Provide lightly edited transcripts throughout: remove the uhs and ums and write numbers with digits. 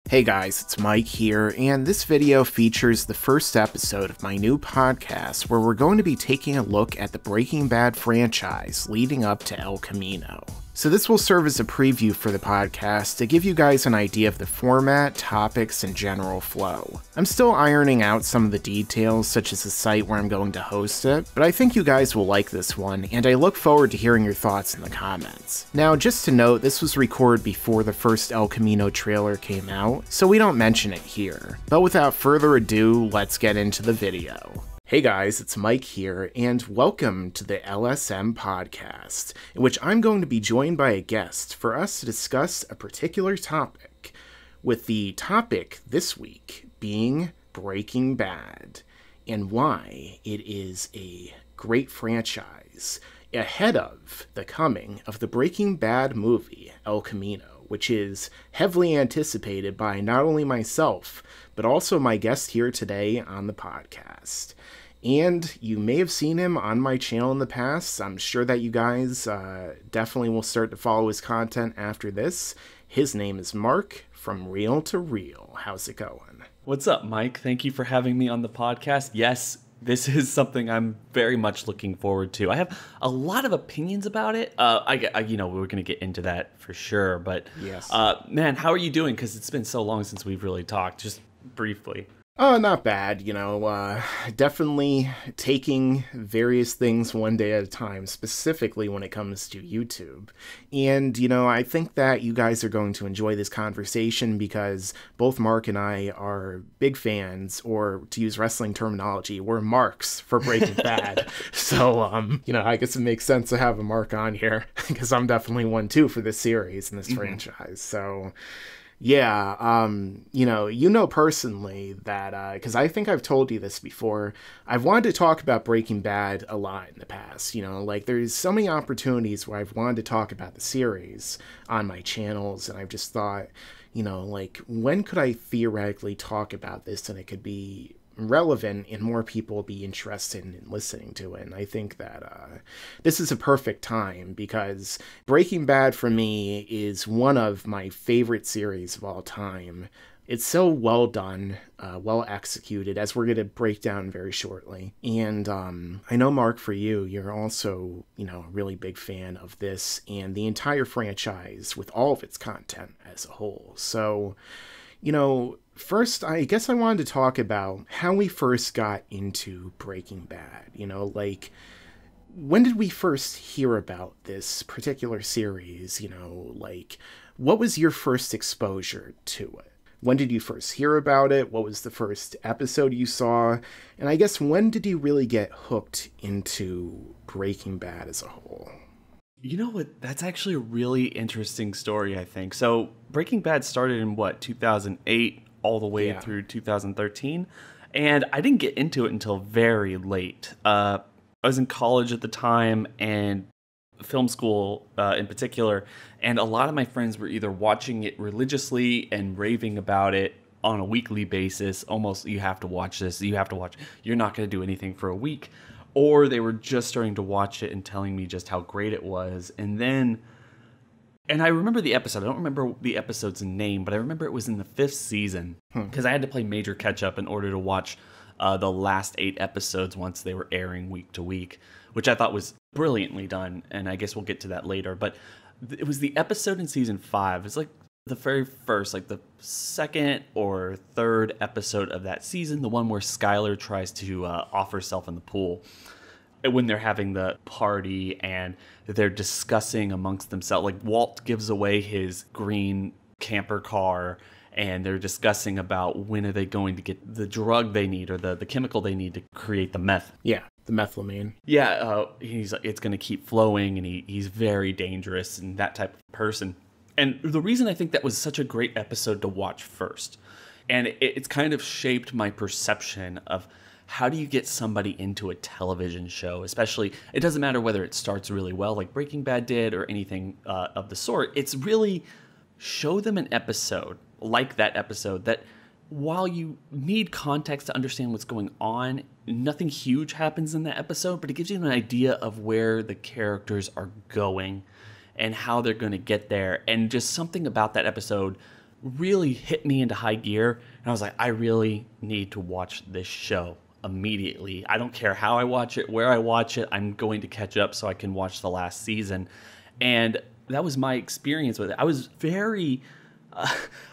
Hey guys, it's Mike here, and this video features the first episode of my new podcast where we're going to be taking a look at the Breaking Bad franchise leading up to El Camino. So this will serve as a preview for the podcast to give you guys an idea of the format, topics, and general flow. I'm still ironing out some of the details, such as the site where I'm going to host it, but I think you guys will like this one, and I look forward to hearing your thoughts in the comments. Now, just to note, this was recorded before the first El Camino trailer came out, so we don't mention it here. But without further ado, let's get into the video. Hey guys, it's Mike here, and welcome to the LSM Podcast, in which I'm going to be joined by a guest for us to discuss a particular topic, with the topic this week being Breaking Bad, and why it is a great franchise ahead of the coming of the Breaking Bad movie, El Camino, which is heavily anticipated by not only myself, but also my guest here today on the podcast. And you may have seen him on my channel in the past. I'm sure that you guys definitely will start to follow his content after this. His name is Mark from Real to Real. How's it going? What's up, Mike? Thank you for having me on the podcast. Yes, this is something I'm very much looking forward to. I have a lot of opinions about it. We're going to get into that for sure. But yes, man, how are you doing? Because it's been so long since we've really talked. Just briefly. Oh, not bad, definitely taking various things one day at a time, specifically when it comes to YouTube. And, I think that you guys are going to enjoy this conversation because both Mark and I are big fans, or to use wrestling terminology, we're marks for Breaking Bad. So, I guess it makes sense to have a Mark on here because I'm definitely one too for this series and this franchise. So, yeah, personally that, because I think I've told you this before, I've wanted to talk about Breaking Bad a lot in the past, there's so many opportunities where I've wanted to talk about the series on my channels, and I've just thought, when could I theoretically talk about this and it could be relevant and more people will be interested in listening to it. And I think that this is a perfect time because Breaking Bad for me is one of my favorite series of all time. It's so well done, well executed, as we're going to break down very shortly. And I know, Mark, for you, you're also, a really big fan of this and the entire franchise with all of its content as a whole. So, first, I guess I wanted to talk about how we first got into Breaking Bad. When did we first hear about this particular series? What was your first exposure to it? When did you first hear about it? What was the first episode you saw? And I guess when did you really get hooked into Breaking Bad as a whole? You know what? That's actually a really interesting story, I think. So Breaking Bad started in 2008 all the way through 2013. And I didn't get into it until very late. I was in college at the time and film school in particular. And a lot of my friends were either watching it religiously and raving about it on a weekly basis. Almost, you have to watch this. You have to watch. You're not going to do anything for a week. Or they were just starting to watch it and telling me just how great it was. And I remember the episode. I don't remember the episode's name, but I remember it was in the 5th season because I had to play major catch-up in order to watch the last 8 episodes once they were airing week to week, which I thought was brilliantly done, and I guess we'll get to that later. But it was the episode in season 5. It's like the very first, the second or third episode of that season, the one where Skyler tries to off herself in the pool. When they're having the party and they're discussing amongst themselves, Walt gives away his green camper car and they're discussing about when are they going to get the drug they need or the chemical they need to create the meth. Yeah, the methylamine. Yeah, it's going to keep flowing and he's very dangerous and that type of person. And the reason I think that was such a great episode to watch first, and it's kind of shaped my perception of how do you get somebody into a television show, especially, it doesn't matter whether it starts really well like Breaking Bad did or anything of the sort. It's really show them an episode like that episode that while you need context to understand what's going on, nothing huge happens in that episode, but it gives you an idea of where the characters are going and how they're going to get there. And just something about that episode really hit me into high gear. And I was like, I really need to watch this show immediately. I don't care how I watch it, where I watch it, I'm going to catch up so I can watch the last season. And that was my experience with it. I was very,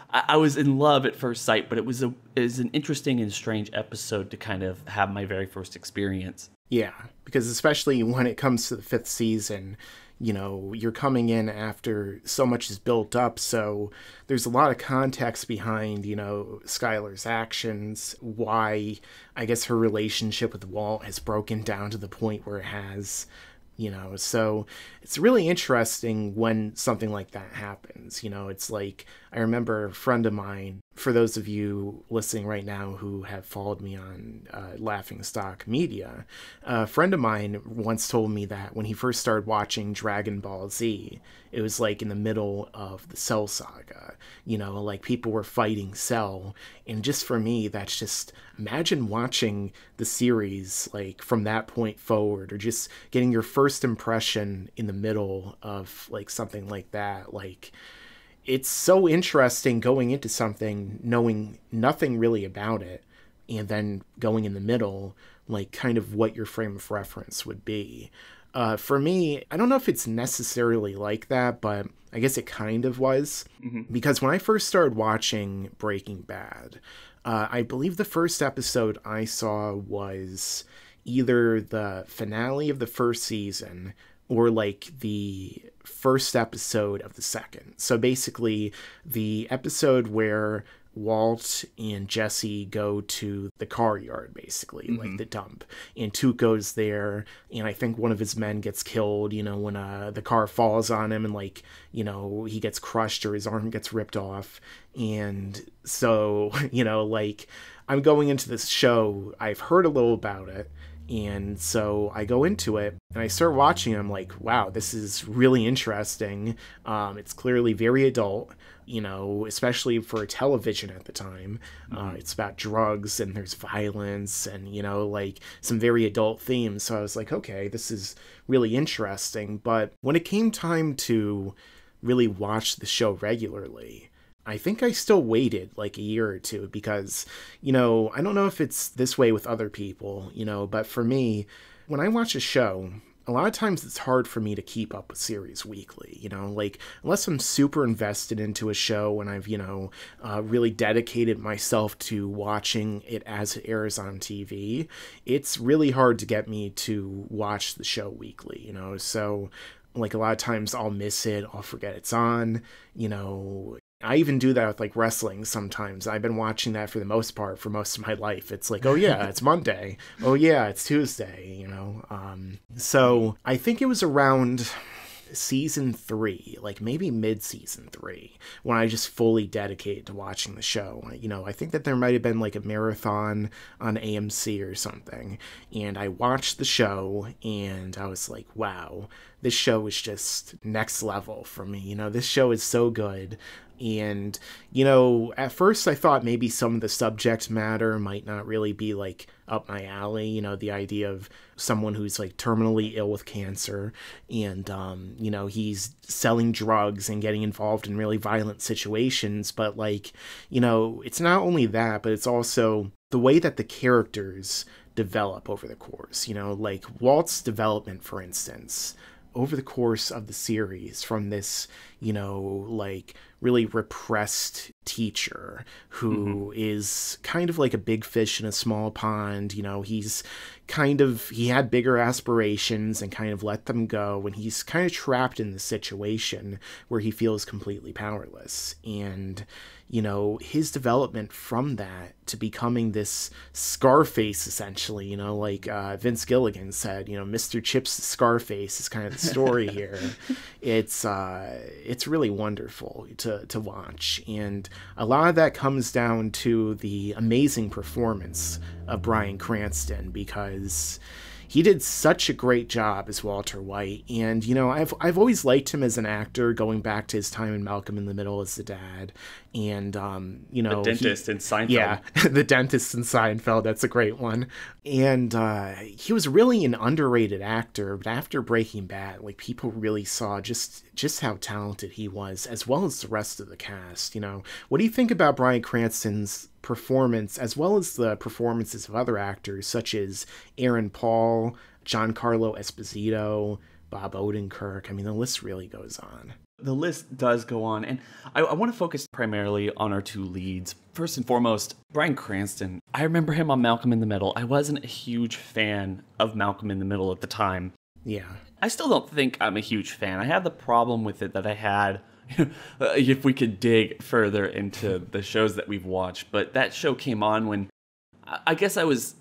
I was in love at first sight, but it was an interesting and strange episode to kind of have my very first experience. Yeah, because especially when it comes to the 5th season, you know, you're coming in after so much is built up, so there's a lot of context behind, you know, Skylar's actions, why I guess her relationship with Walt has broken down to the point where it has, you know, so it's really interesting when something like that happens. You know, it's like, I remember a friend of mine, for those of you listening right now who have followed me on Laughingstock Media, a friend of mine once told me that when he first started watching Dragon Ball Z, it was like in the middle of the Cell saga, you know, like people were fighting Cell. And just for me, that's just, imagine watching the series like from that point forward, or just getting your first impression in the middle of like something like that. Like, it's so interesting going into something knowing nothing really about it, and then going in the middle, like kind of what your frame of reference would be. For me, I don't know if it's necessarily like that, but I guess it kind of was. Mm-hmm. Because when I first started watching Breaking Bad, I believe the first episode I saw was either the finale of the first season or like the first episode of the second. So basically the episode where Walt and Jesse go to the car yard, basically, mm-hmm. like the dump, and Tuco's there, and I think one of his men gets killed, you know, when the car falls on him, and like, you know, he gets crushed or his arm gets ripped off. And so, you know, like, I'm going into this show, I've heard a little about it, and so I go into it and I start watching it. I'm like, wow, this is really interesting. It's clearly very adult, you know, especially for television at the time. It's about drugs and there's violence and, you know, like some very adult themes. So I was like, okay, this is really interesting. But when it came time to really watch the show regularly, I think I still waited like a year or two because, you know, I don't know if it's this way with other people, you know, but for me, when I watch a show, a lot of times it's hard for me to keep up with series weekly, you know, like unless I'm super invested into a show and I've, you know, really dedicated myself to watching it as it airs on TV, it's really hard to get me to watch the show weekly, you know, so like a lot of times I'll miss it, I'll forget it's on, you know. I even do that with like wrestling sometimes. I've been watching that for the most part for most of my life. It's like, oh yeah, it's Monday. Oh yeah, it's Tuesday, you know. So I think it was around season 3, like maybe mid-season 3, when I just fully dedicated to watching the show. You know, I think that there might have been like a marathon on AMC or something, and I watched the show and I was like, wow, this show is just next level for me. You know, this show is so good. And, you know, at first I thought maybe some of the subject matter might not really be like up my alley, you know, the idea of someone who's like terminally ill with cancer and, you know, he's selling drugs and getting involved in really violent situations. But like, you know, it's not only that, but it's also the way that the characters develop over the course, you know, like Walt's development, for instance, over the course of the series from this, you know, like really repressed teacher who is kind of like a big fish in a small pond. You know, he had bigger aspirations and kind of let them go, and he's kind of trapped in the situation where he feels completely powerless. And, you know, his development from that to becoming this Scarface, essentially, you know, like Vince Gilligan said, you know, Mr. Chips Scarface is kind of the story here. It's really wonderful to watch. And a lot of that comes down to the amazing performance of Bryan Cranston because, he did such a great job as Walter White. And, you know, I've always liked him as an actor, going back to his time in Malcolm in the Middle as the dad. And, you know, the dentist in Seinfeld. Yeah, the dentist in Seinfeld. That's a great one. And he was really an underrated actor. But after Breaking Bad, like, people really saw just how talented he was, as well as the rest of the cast. You know, what do you think about Bryan Cranston's performance, as well as the performances of other actors such as Aaron Paul, Giancarlo Esposito, Bob Odenkirk? I mean, the list really goes on. The list does go on, and I want to focus primarily on our two leads. First and foremost, Bryan Cranston. I remember him on Malcolm in the Middle. I wasn't a huge fan of Malcolm in the Middle at the time. Yeah. I still don't think I'm a huge fan. I have the problem with it that I had if we could dig further into the shows that we've watched. But that show came on when I guess I was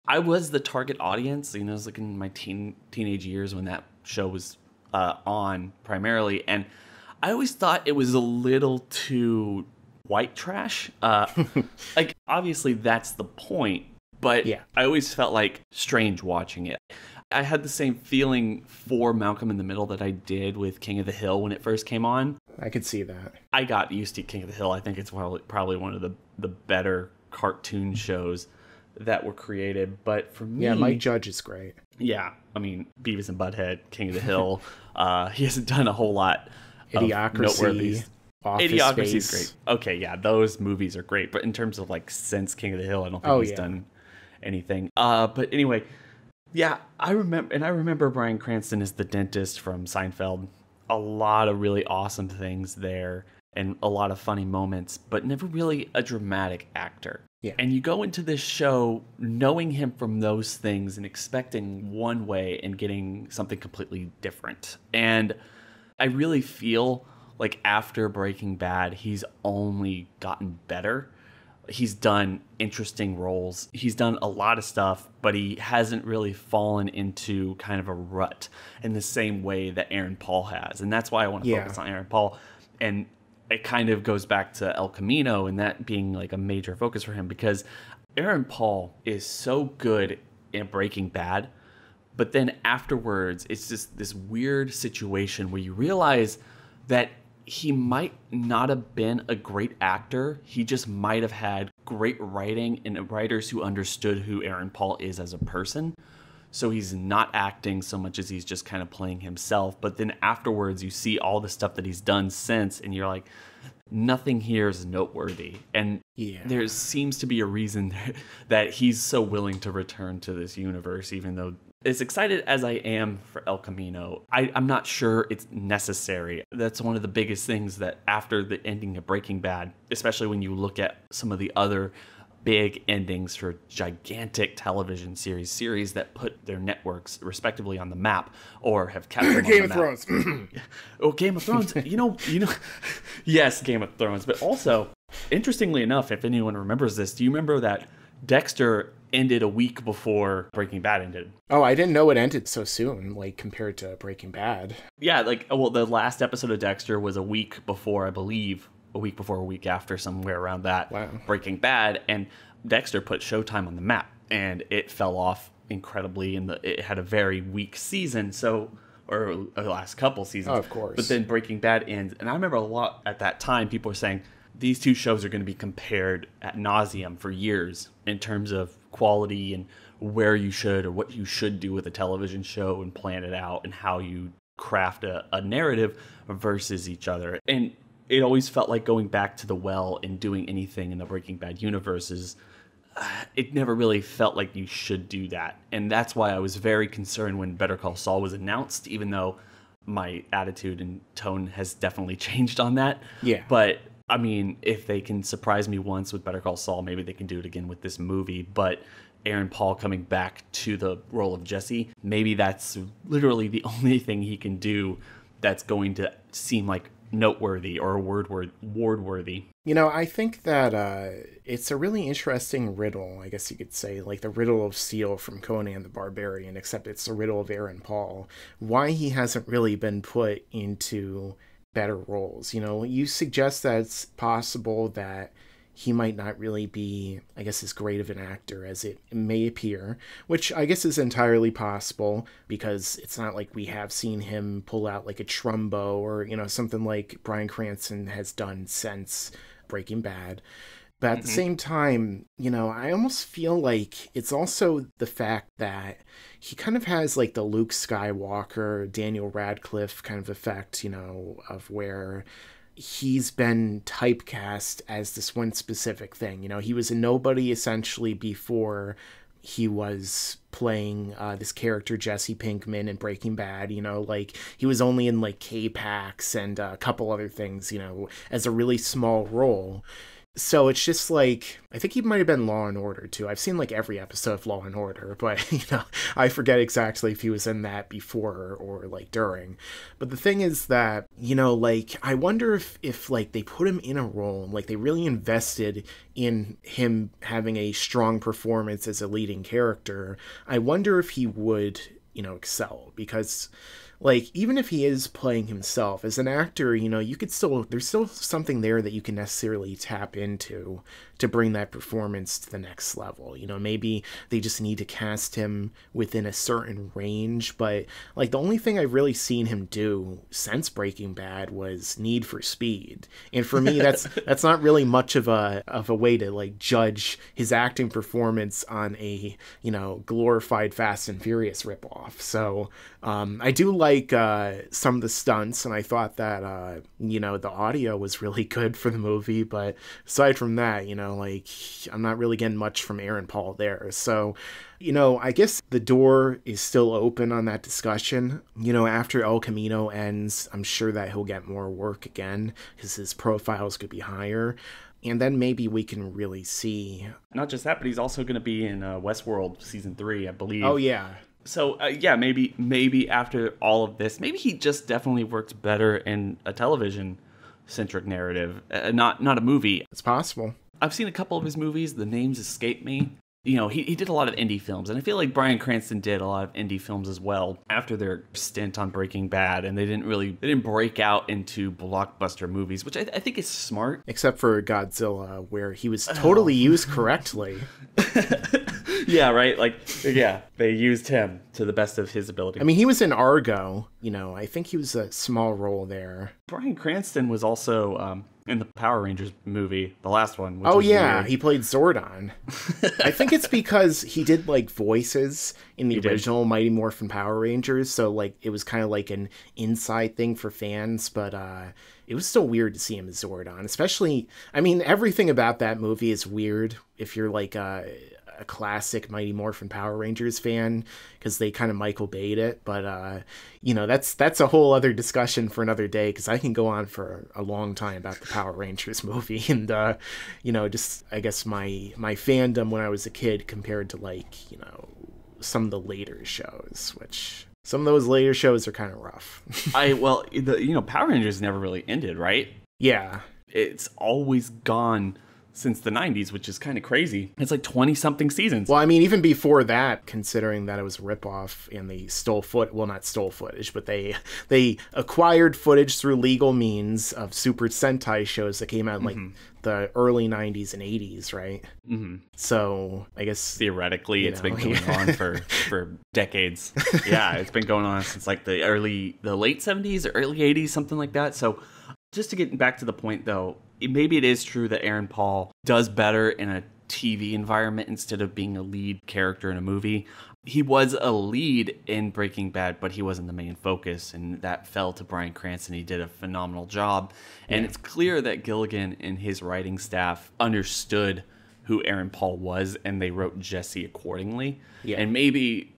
the target audience. You know, I was like in my teenage years when that show was on primarily, and I always thought it was a little too white trash. Like, obviously that's the point, but yeah. I always felt like strange watching it. I had the same feeling for Malcolm in the Middle that I did with King of the Hill when it first came on. I could see that. I got used to King of the Hill. I think it's probably one of the better cartoon shows that were created. But for me... Yeah, Mike Judge is great. Yeah, I mean, Beavis and Butthead, King of the Hill. He hasn't done a whole lot Idiocracy, of noteworthy. Office Idiocracy is Space. great. Okay, yeah, those movies are great. But in terms of, like, since King of the Hill, I don't think he's done anything. But anyway... Yeah, I remember Bryan Cranston as the dentist from Seinfeld. A lot of really awesome things there and a lot of funny moments, but never really a dramatic actor. Yeah. And you go into this show knowing him from those things and expecting one way and getting something completely different. And I really feel like after Breaking Bad, he's only gotten better. He's done interesting roles. He's done a lot of stuff, but he hasn't really fallen into kind of a rut in the same way that Aaron Paul has. And that's why I want to focus on Aaron Paul. And it kind of goes back to El Camino and that being like a major focus for him, because Aaron Paul is so good in Breaking Bad, but then afterwards, it's just this weird situation where you realize that he might not have been a great actor. He just might have had great writing and writers who understood who Aaron Paul is as a person. So he's not acting so much as he's just kind of playing himself. But then afterwards, you see all the stuff that he's done since, and you're like, nothing here is noteworthy. And there seems to be a reason that he's so willing to return to this universe, even though as excited as I am for El Camino, I'm not sure it's necessary. That's one of the biggest things that after the ending of Breaking Bad, especially when you look at some of the other big endings for gigantic television series that put their networks respectively on the map or have kept them Game on of the map. Thrones. Oh, Game of Thrones. You know, yes, Game of Thrones. But also, interestingly enough, if anyone remembers this, do you remember that Dexter ended a week before Breaking Bad ended? Oh, I didn't know it ended so soon, like compared to Breaking Bad. Yeah, like, well, the last episode of Dexter was a week before, I believe, a week before, a week after, somewhere around that. Wow. Breaking Bad, and Dexter put Showtime on the map, and it fell off incredibly, and it had a very weak season, or the last couple seasons. Oh, of course. But then Breaking Bad ends, and I remember a lot at that time, people were saying, these two shows are going to be compared ad nauseum for years in terms of quality and where you should or what you should do with a television show and plan it out and how you craft a narrative versus each other. And it always felt like going back to the well and doing anything in the Breaking Bad universe is, it never really felt like you should do that. And that's why I was very concerned when Better Call Saul was announced, even though my attitude and tone has definitely changed on that. Yeah. But I mean, if they can surprise me once with Better Call Saul, maybe they can do it again with this movie. But Aaron Paul coming back to the role of Jesse, maybe that's literally the only thing he can do that's going to seem like noteworthy or award-worthy. You know, I think that it's a really interesting riddle, I guess you could say, like the riddle of Seal from Conan the Barbarian, except it's the riddle of Aaron Paul. Why he hasn't really been put into better roles. You know, you suggest that it's possible that he might not really be, I guess, as great of an actor as it may appear, which I guess is entirely possible because it's not like we have seen him pull out like a Trumbo or, you know, something like Bryan Cranston has done since Breaking Bad. But at the same time, you know, I almost feel like it's also the fact that he kind of has like the Luke Skywalker, Daniel Radcliffe kind of effect, you know, of where he's been typecast as this one specific thing. You know, he was a nobody essentially before he was playing this character Jesse Pinkman in Breaking Bad. You know, like he was only in like K-Pax and a couple other things, you know, as a really small role. So it's just like, I think he might have been Law and Order too. I've seen like every episode of Law and Order, but you know, I forget exactly if he was in that before or like during. But the thing is that, you know, like I wonder if like they put him in a role, like they really invested in him having a strong performance as a leading character. I wonder if he would, you know, excel, because like, even if he is playing himself as an actor, you know, you could still, there's still something there that you can necessarily tap into to bring that performance to the next level. You know, maybe they just need to cast him within a certain range, but like the only thing I've really seen him do since Breaking Bad was Need for Speed. And for me, that's not really much of a way to like judge his acting performance on a, you know, glorified Fast and Furious ripoff. So I do like some of the stunts, and I thought that, you know, the audio was really good for the movie, but aside from that, you know, like, I'm not really getting much from Aaron Paul there. So, you know, I guess the door is still open on that discussion. You know, after El Camino ends, I'm sure that he'll get more work again, because his profiles could be higher. And then maybe we can really see. Not just that, but he's also going to be in Westworld season 3, I believe. Oh, yeah. So, yeah, maybe after all of this, maybe he just definitely works better in a television-centric narrative, not a movie. It's possible. I've seen a couple of his movies. The names escape me. You know, he did a lot of indie films, and I feel like Bryan Cranston did a lot of indie films as well after their stint on Breaking Bad, and they didn't break out into blockbuster movies, which I think is smart. Except for Godzilla, where he was totally used correctly. Yeah, right? Like, yeah, they used him to the best of his ability. I mean, he was in Argo. You know, I think he was a small role there. Bryan Cranston was also in the Power Rangers movie, the last one. Oh, yeah, weird. He played Zordon. I think it's because he did, like, voices in the original Mighty Morphin Power Rangers, so, like, it was kind of like an inside thing for fans, but it was still weird to see him as Zordon, especially, I mean, everything about that movie is weird if you're, like, a classic Mighty Morphin Power Rangers fan, because they kind of Michael Bay'd it, but you know, that's a whole other discussion for another day, because I can go on for a long time about the Power Rangers movie, and you know, just I guess my fandom when I was a kid compared to, like, you know, some of the later shows, which some of those later shows are kind of rough. You know, Power Rangers never really ended, right? Yeah, it's always gone since the 90s, which is kind of crazy. It's like 20-something seasons. Well, I mean, even before that, considering that it was a ripoff and they not stole footage, but they acquired footage through legal means of Super Sentai shows that came out in, like, the early 90s and 80s, right? Mm-hmm. So, I guess... Theoretically, it's been going on for decades. Yeah, it's been going on since, like, the late 70s or early 80s, something like that. So, just to get back to the point, though, maybe it is true that Aaron Paul does better in a TV environment instead of being a lead character in a movie. He was a lead in Breaking Bad, but he wasn't the main focus, and that fell to Bryan Cranston. He did a phenomenal job. And it's clear that Gilligan and his writing staff understood who Aaron Paul was, and they wrote Jesse accordingly. Yeah. And maybe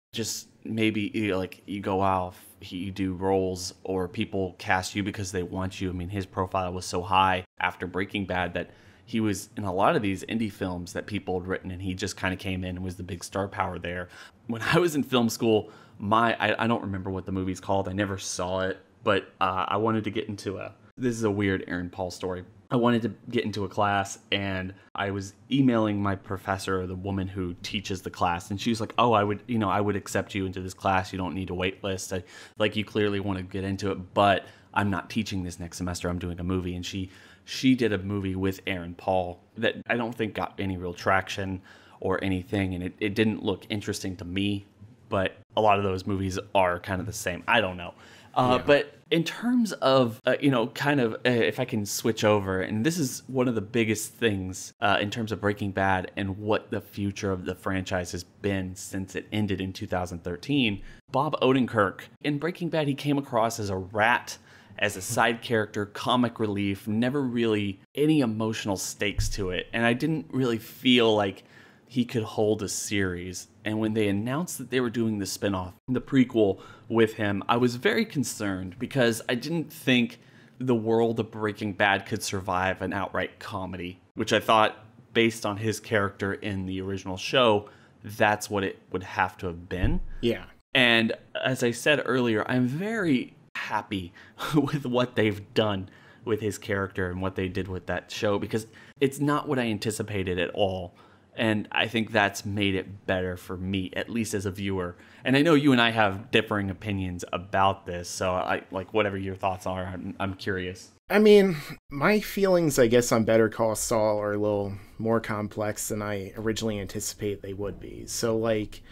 like you go off, you do roles, or people cast you because they want you. I mean, his profile was so high after Breaking Bad that he was in a lot of these indie films that people had written, and he just kind of came in and was the big star power there. When I was in film school, I don't remember what the movie's called. I never saw it, but I wanted to get into this is a weird Aaron Paul story. I wanted to get into a class, and I was emailing my professor, the woman who teaches the class, and she was like, "Oh, I would accept you into this class. You don't need a wait list. You clearly want to get into it, but I'm not teaching this next semester. I'm doing a movie." And she she did a movie with Aaron Paul that I don't think got any real traction or anything, and it didn't look interesting to me, but a lot of those movies are kind of the same. I don't know. But in terms of, if I can switch over, and this is one of the biggest things in terms of Breaking Bad and what the future of the franchise has been since it ended in 2013, Bob Odenkirk, in Breaking Bad, he came across as a rat, as a side character, comic relief, never really any emotional stakes to it. And I didn't really feel like he could hold a series. And when they announced that they were doing the spinoff, the prequel with him, I was very concerned because I didn't think the world of Breaking Bad could survive an outright comedy, which I thought, based on his character in the original show, that's what it would have to have been. Yeah. And as I said earlier, I'm very happy with what they've done with his character and what they did with that show, because it's not what I anticipated at all. And I think that's made it better for me, at least as a viewer. And I know you and I have differing opinions about this, so I like whatever your thoughts are, I'm curious. I mean, my feelings, I guess, on Better Call Saul are a little more complex than I originally anticipated they would be. So, like,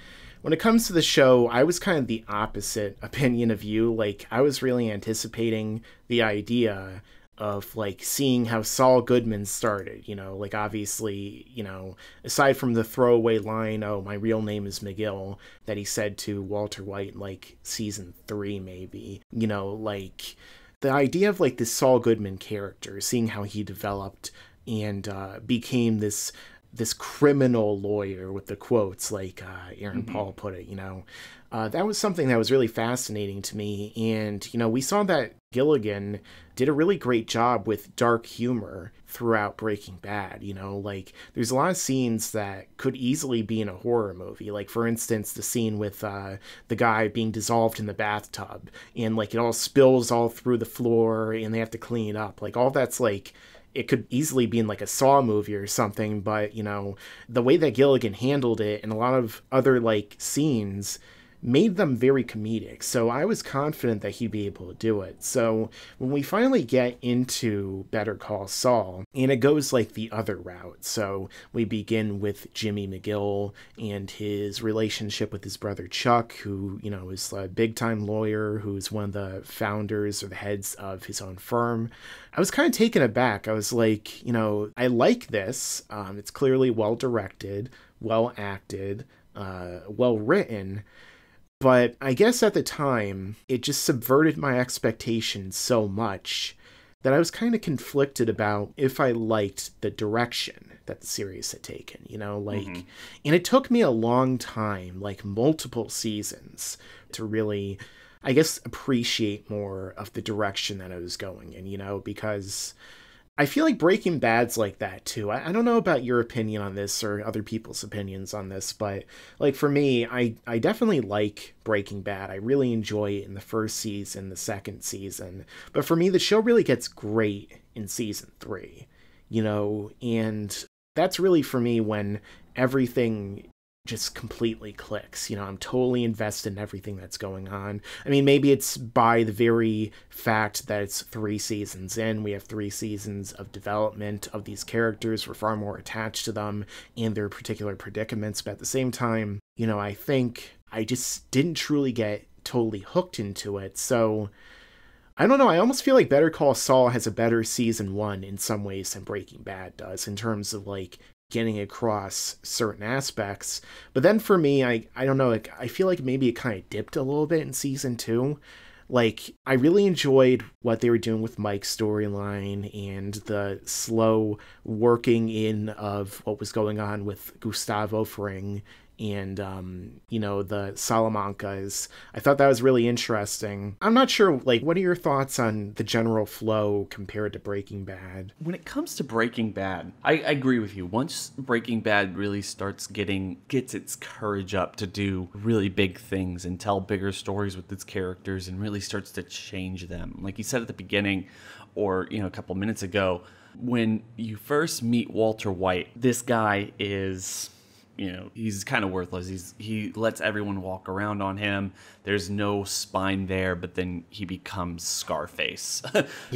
when it comes to the show, I was kind of the opposite opinion of you. Like, I was really anticipating the idea of, like, seeing how Saul Goodman started, you know, like, obviously, you know, aside from the throwaway line, oh, my real name is McGill, that he said to Walter White in, like, season 3, maybe, you know, like, the idea of, like, this Saul Goodman character, seeing how he developed and became this criminal lawyer with the quotes, like Aaron Paul put it, you know, that was something that was really fascinating to me. And, you know, we saw that Gilligan did a really great job with dark humor throughout Breaking Bad. You know, like, there's a lot of scenes that could easily be in a horror movie. Like, for instance, the scene with the guy being dissolved in the bathtub and, like, it all spills all through the floor and they have to clean it up. Like, all that's, like, it could easily be in, like, a Saw movie or something, but, you know, the way that Gilligan handled it and a lot of other, like, scenes made them very comedic. So I was confident that he'd be able to do it. So when we finally get into Better Call Saul, and it goes like the other route. So we begin with Jimmy McGill and his relationship with his brother Chuck, who, you know, is a big-time lawyer, who's one of the founders or the heads of his own firm. I was kind of taken aback. I was like, you know, I like this. It's clearly well-directed, well-acted, well-written. But I guess at the time, it just subverted my expectations so much that I was kind of conflicted about if I liked the direction that the series had taken, you know, like, and it took me a long time, like multiple seasons, to really, I guess, appreciate more of the direction that I was going in, you know, because I feel like Breaking Bad's like that too. I don't know about your opinion on this or other people's opinions on this, but like for me, I definitely like Breaking Bad. I really enjoy it in the first season, the second season. But for me, the show really gets great in season 3, you know, and that's really for me when everything just completely clicks. You know, I'm totally invested in everything that's going on. I mean, maybe it's by the very fact that it's 3 seasons in. We have 3 seasons of development of these characters. We're far more attached to them and their particular predicaments. But at the same time, you know, I think I just didn't truly get totally hooked into it. So I don't know. I almost feel like Better Call Saul has a better season 1 in some ways than Breaking Bad does in terms of, like, getting across certain aspects. But then for me, I don't know, like, I feel like maybe it kind of dipped a little bit in season 2. Like, I really enjoyed what they were doing with Mike's storyline and the slow working in of what was going on with Gustavo Fring and, you know, the Salamancas. I thought that was really interesting. I'm not sure, like, what are your thoughts on the general flow compared to Breaking Bad? When it comes to Breaking Bad, I agree with you. Once Breaking Bad really gets its courage up to do really big things and tell bigger stories with its characters and really starts to change them. Like you said at the beginning, or, you know, a couple minutes ago, when you first meet Walter White, this guy is, he's kind of worthless. He lets everyone walk around on him. There's no spine there, but then he becomes Scarface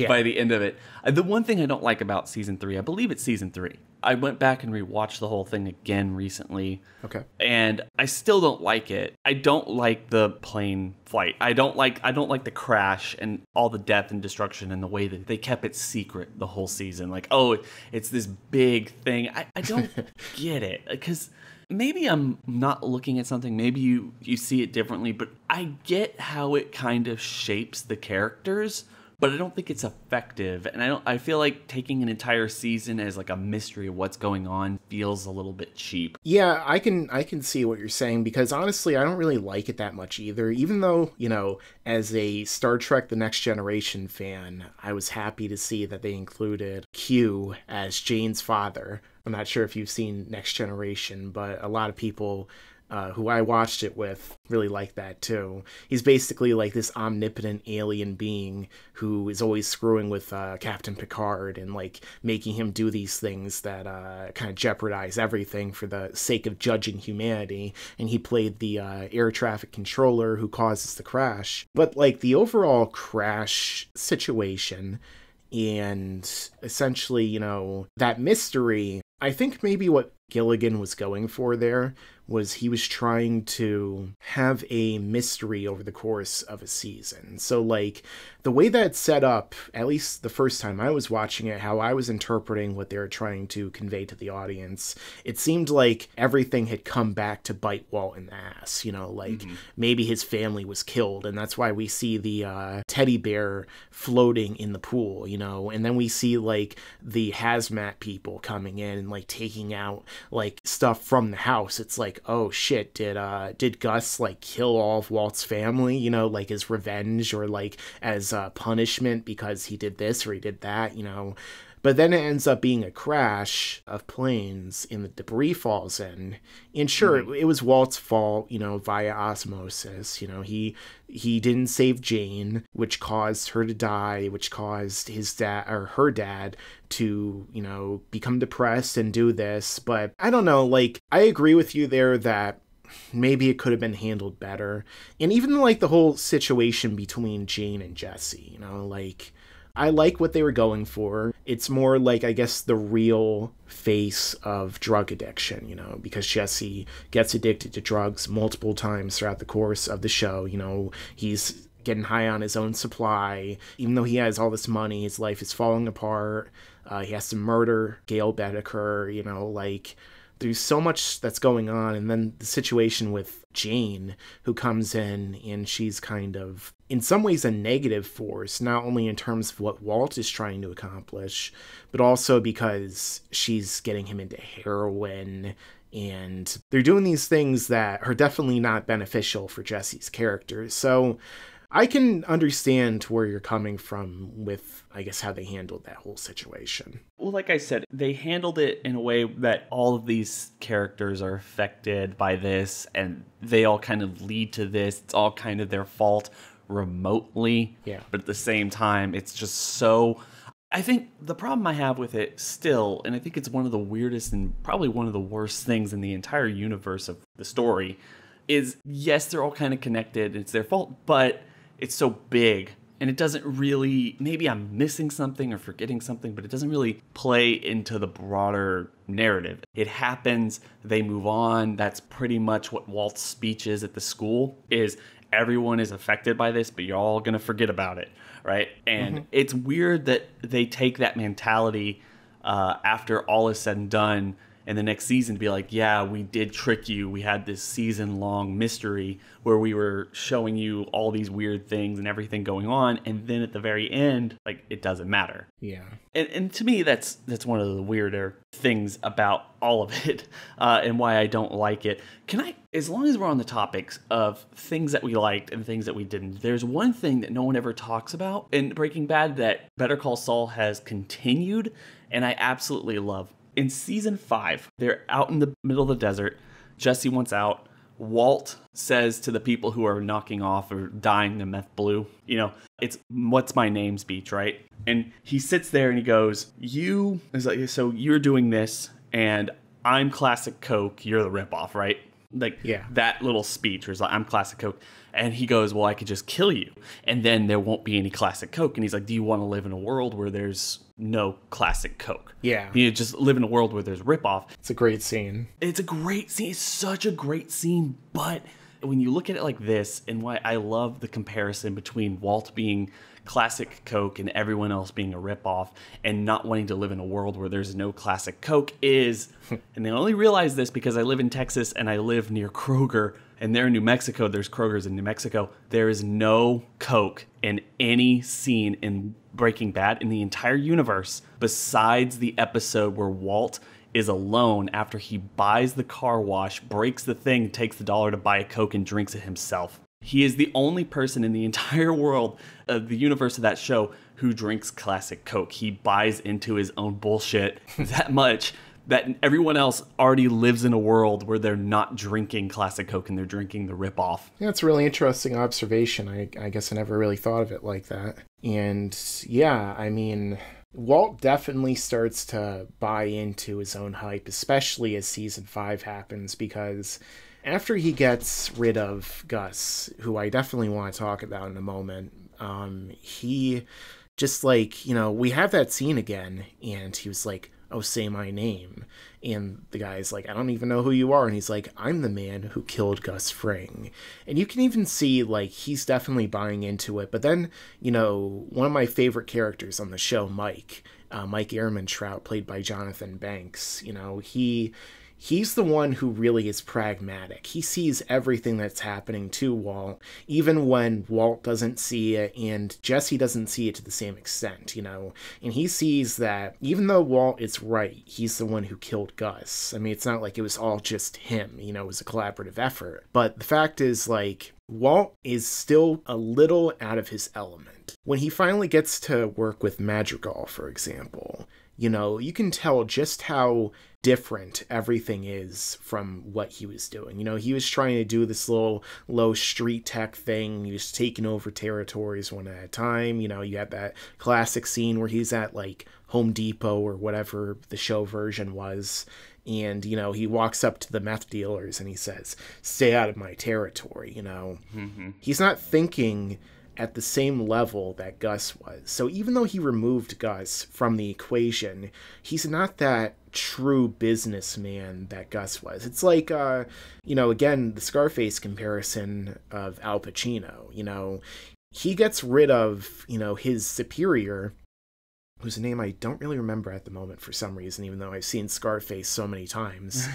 by the end of it. The one thing I don't like about season 3, I believe it's season 3. I went back and rewatched the whole thing again recently. Okay. And I still don't like it. I don't like the plane flight. I don't like the crash and all the death and destruction and the way that they kept it secret the whole season. Like, oh, it's this big thing. I don't get it, because maybe I'm not looking at something. Maybe you see it differently, but I get how it kind of shapes the characters, but I don't think it's effective. And I feel like taking an entire season as like a mystery of what's going on feels a little bit cheap. Yeah, I can see what you're saying, because honestly, I don't really like it that much either. Even though, as a Star Trek The Next Generation fan, I was happy to see that they included Q as Jane's father. I'm not sure if you've seen Next Generation, but a lot of people who I watched it with really like that too. He's basically like this omnipotent alien being who is always screwing with Captain Picard and like making him do these things that kind of jeopardize everything for the sake of judging humanity. And he played the air traffic controller who causes the crash. But like the overall crash situation and essentially, that mystery, I think maybe what Gilligan was going for there was he was trying to have a mystery over the course of a season. So like the way that it's set up, at least the first time I was watching it, how I was interpreting what they were trying to convey to the audience, it seemed like everything had come back to bite Walt in the ass, maybe his family was killed, and that's why we see the teddy bear floating in the pool, and then we see like the hazmat people coming in and like taking out like stuff from the house. It's like, oh shit, did Gus like kill all of Walt's family, like as revenge or like as punishment because he did this or he did that, But then it ends up being a crash of planes and the debris falls in. And sure, it was Walt's fault, via osmosis. He didn't save Jane, which caused her to die, which caused his dad or her dad to, become depressed and do this. But I don't know, like, I agree with you there that maybe it could have been handled better. And even like the whole situation between Jane and Jesse, I like what they were going for. It's more like, I guess, the real face of drug addiction, because Jesse gets addicted to drugs multiple times throughout the course of the show. He's getting high on his own supply. Even though he has all this money, his life is falling apart. He has to murder Gail Bedecker, there's so much that's going on. And then the situation with Jane, who comes in and she's kind of, in some ways, a negative force, not only in terms of what Walt is trying to accomplish, but also because she's getting him into heroin. And they're doing these things that are definitely not beneficial for Jesse's character. So I can understand where you're coming from with, I guess, how they handled that whole situation. Well, like I said, they handled it in a way that all of these characters are affected by this, and they all kind of lead to this. It's all kind of their fault remotely. Yeah. But at the same time, it's just so... I think the problem I have with it still, and I think it's one of the weirdest and probably one of the worst things in the entire universe of the story, is, yes, they're all kind of connected. It's their fault, but it's so big, and it doesn't really, maybe I'm missing something or forgetting something, but it doesn't really play into the broader narrative. It happens, they move on. That's pretty much what Walt's speech is at the school, is everyone is affected by this, but you're all going to forget about it, right? And it's weird that they take that mentality after all is said and done, and the next season be like, yeah, we did trick you. We had this season-long mystery where we were showing you all these weird things and everything going on, and then at the very end, like, it doesn't matter. Yeah. And to me, that's one of the weirder things about all of it, and why I don't like it. As long as we're on the topics of things that we liked and things that we didn't, there's one thing that no one ever talks about in Breaking Bad that Better Call Saul has continued, and I absolutely love. In season 5, they're out in the middle of the desert. Jesse wants out. Walt says to the people who are knocking off or dying the meth blue, it's what's my name speech, right? And he sits there and he goes, so you're doing this, and I'm Classic Coke, you're the ripoff, right? Like, yeah. that little speech where it's like, I'm Classic Coke. And he goes, well, I could just kill you, and then there won't be any Classic Coke. And he's like, do you want to live in a world where there's no Classic Coke? Yeah. You just live in a world where there's ripoff. It's a great scene. It's a great scene. It's such a great scene. But when you look at it like this, and why I love the comparison between Walt being Classic Coke and everyone else being a ripoff and not wanting to live in a world where there's no Classic Coke is, and I only realize this because I live in Texas and I live near Kroger, and there in New Mexico, there's Kroger's in New Mexico. There is no Coke in any scene in Breaking Bad in the entire universe besides the episode where Walt is alone after he buys the car wash, breaks the thing, takes the dollar to buy a Coke and drinks it himself. He is the only person in the entire world of the universe of that show who drinks Classic Coke. He buys into his own bullshit that much that everyone else already lives in a world where they're not drinking Classic Coke and they're drinking the ripoff. Yeah, it's a really interesting observation. I guess I never really thought of it like that. And yeah, I mean, Walt definitely starts to buy into his own hype, especially as season 5 happens, because after he gets rid of Gus, who I definitely want to talk about in a moment, he just like, we have that scene again, and he was like, oh, say my name. And the guy's like, I don't even know who you are. And he's like, I'm the man who killed Gus Fring. And you can even see, like, he's definitely buying into it. But then, one of my favorite characters on the show, Mike Ehrmantraut, played by Jonathan Banks, he's the one who really is pragmatic. He sees everything that's happening to Walt, even when Walt doesn't see it and Jesse doesn't see it to the same extent, And he sees that even though Walt is right, he's the one who killed Gus. I mean, it's not like it was all just him, it was a collaborative effort. But the fact is, like, Walt is still a little out of his element. When he finally gets to work with Madrigal, for example, you can tell just how different everything is from what he was doing. He was trying to do this little low street tech thing. He was taking over territories one at a time. You had that classic scene where he's at like Home Depot or whatever the show version was. And, he walks up to the meth dealers and he says, stay out of my territory, Mm-hmm. He's not thinking at the same level that Gus was. So even though he removed Gus from the equation, he's not that true businessman that Gus was. It's like, again, the Scarface comparison of Al Pacino. He gets rid of, his superior, whose name I don't really remember at the moment for some reason, even though I've seen Scarface so many times.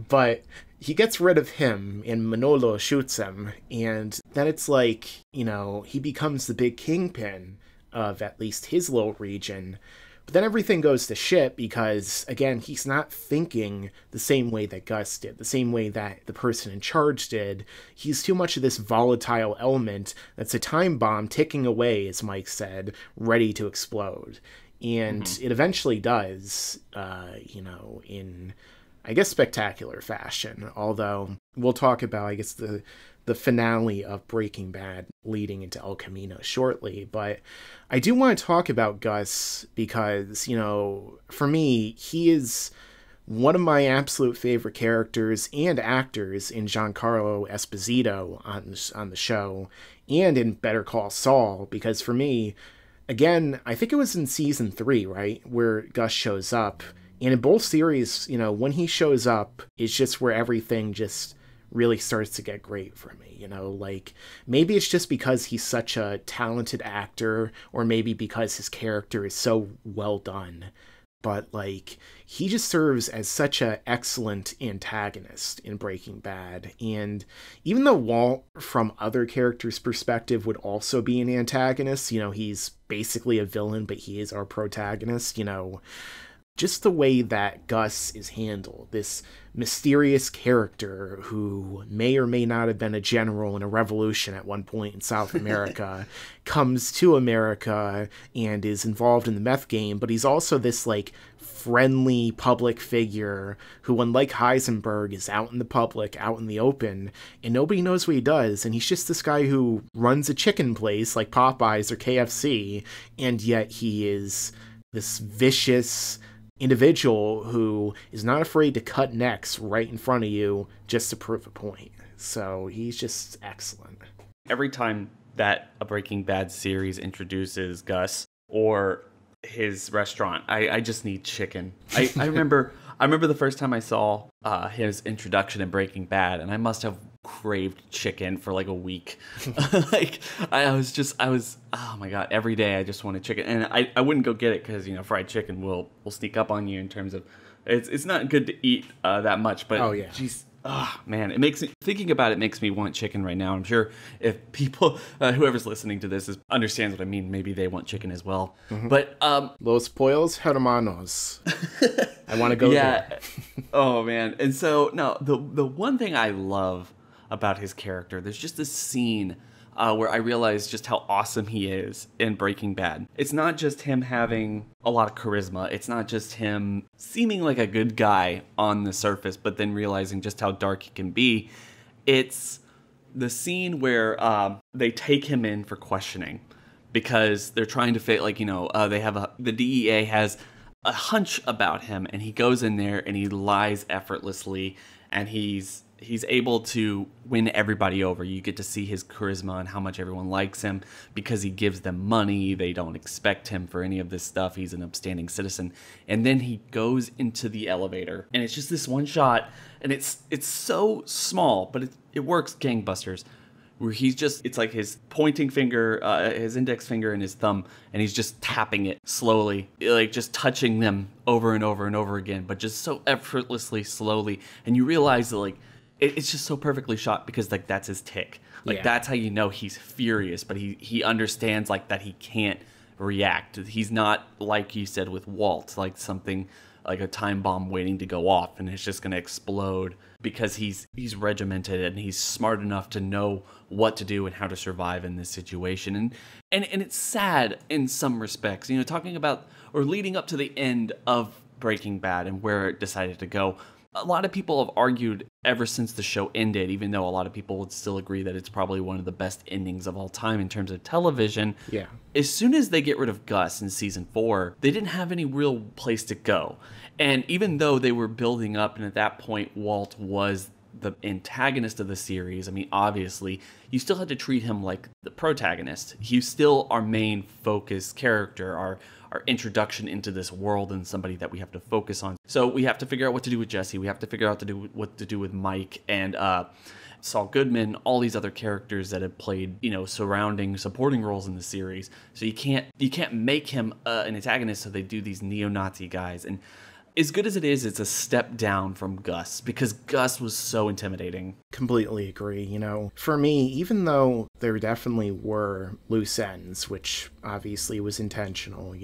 But he gets rid of him and Manolo shoots him. And then it's like, he becomes the big kingpin of at least his little region. But then everything goes to shit because, again, he's not thinking the same way that Gus did, the same way that the person in charge did. He's too much of this volatile element that's a time bomb ticking away, as Mike said, ready to explode. And it eventually does, in, I guess, spectacular fashion. Although we'll talk about, I guess, the finale of Breaking Bad leading into El Camino shortly. But I do want to talk about Gus because, for me, he is one of my absolute favorite characters and actors in Giancarlo Esposito on the show and in Better Call Saul, because for me, again, I think it was in season 3, right, where Gus shows up. And in both series, when he shows up, it's just where everything just really starts to get great for me. Like, maybe it's just because he's such a talented actor, or maybe because his character is so well done. But, like, he just serves as such an excellent antagonist in Breaking Bad. And even though Walt, from other characters' perspective, would also be an antagonist, he's basically a villain, but he is our protagonist, just the way that Gus is handled, this mysterious character who may or may not have been a general in a revolution at one point in South America, comes to America and is involved in the meth game, but he's also this, like, friendly public figure who, unlike Heisenberg, is out in the public, out in the open, and nobody knows what he does, and he's just this guy who runs a chicken place like Popeyes or KFC, and yet he is this vicious, individual who is not afraid to cut necks right in front of you just to prove a point. So he's just excellent. Every time that a Breaking Bad series introduces Gus or his restaurant, I just need chicken. I remember the first time I saw his introduction in Breaking Bad, and I must have craved chicken for like a week. Like I was oh my god, every day I just wanted chicken, and I wouldn't go get it because fried chicken will sneak up on you in terms of it's not good to eat that much, but geez. Oh, man, it makes me, thinking about it makes me want chicken right now. I'm sure if people, whoever's listening to this understands what I mean, maybe they want chicken as well. Mm-hmm. But, Los pollos hermanos. I want to go there. Oh, man. And so, no, the one thing I love about his character, there's just this scene where I realized just how awesome he is in Breaking Bad. It's not just him having a lot of charisma. It's not just him seeming like a good guy on the surface, but then realizing just how dark he can be. It's the scene where they take him in for questioning because they're trying to fit, the DEA has a hunch about him, and he goes in there and he lies effortlessly, and he's able to win everybody over. You get to see his charisma and how much everyone likes him because he gives them money. They don't expect him for any of this stuff. He's an upstanding citizen. And then he goes into the elevator, and it's just this one shot, and it's so small, but it works gangbusters, where it's like his pointing finger, his index finger and his thumb, and he's just tapping it slowly, like just touching them over and over and over again, but just so effortlessly slowly. And you realize that it's just so perfectly shot because that's his tick. That's how you know he's furious, but he understands that he can't react. He's not, like you said with Walt, like something like a time bomb waiting to go off and it's just going to explode, because he's regimented and he's smart enough to know what to do and how to survive in this situation. And it's sad in some respects, talking about or leading up to the end of Breaking Bad and where it decided to go. A lot of people have argued ever since the show ended, even though a lot of people would still agree that it's probably one of the best endings of all time in terms of television. Yeah. As soon as they get rid of Gus in season 4, they didn't have any real place to go. And even though they were building up, and at that point Walt was the antagonist of the series, I mean, obviously, you still had to treat him like the protagonist. He's still our main focus character, our introduction into this world, and somebody that we have to focus on. So we have to figure out what to do with Jesse. We have to figure out what to do with Mike and Saul Goodman, all these other characters that have played, supporting roles in the series. So you can't make him an antagonist, so they do these neo-Nazi guys. And as good as it is, it's a step down from Gus, because Gus was so intimidating. Completely agree. For me, even though there definitely were loose ends, which obviously was intentional,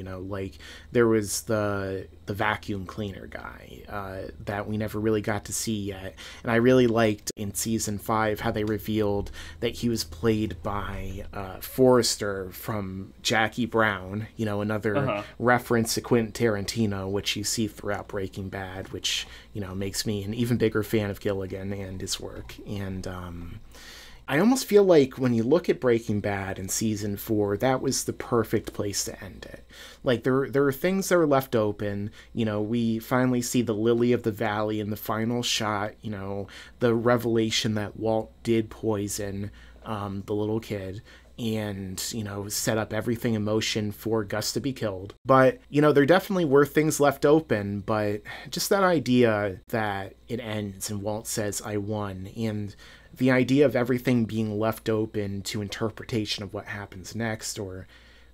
there was the vacuum cleaner guy that we never really got to see yet. And I really liked in season 5 how they revealed that he was played by Forrester from Jackie Brown, another reference to Quentin Tarantino, which you see throughout Breaking Bad, which makes me an even bigger fan of Gilligan and his work. And I almost feel like when you look at Breaking Bad in season 4, that was the perfect place to end it. There are things that are left open. We finally see the lily of the valley in the final shot. The revelation that Walt did poison the little kid, and, set up everything in motion for Gus to be killed. But, there definitely were things left open, but just that idea that it ends and Walt says, "I won," and the idea of everything being left open to interpretation of what happens next, or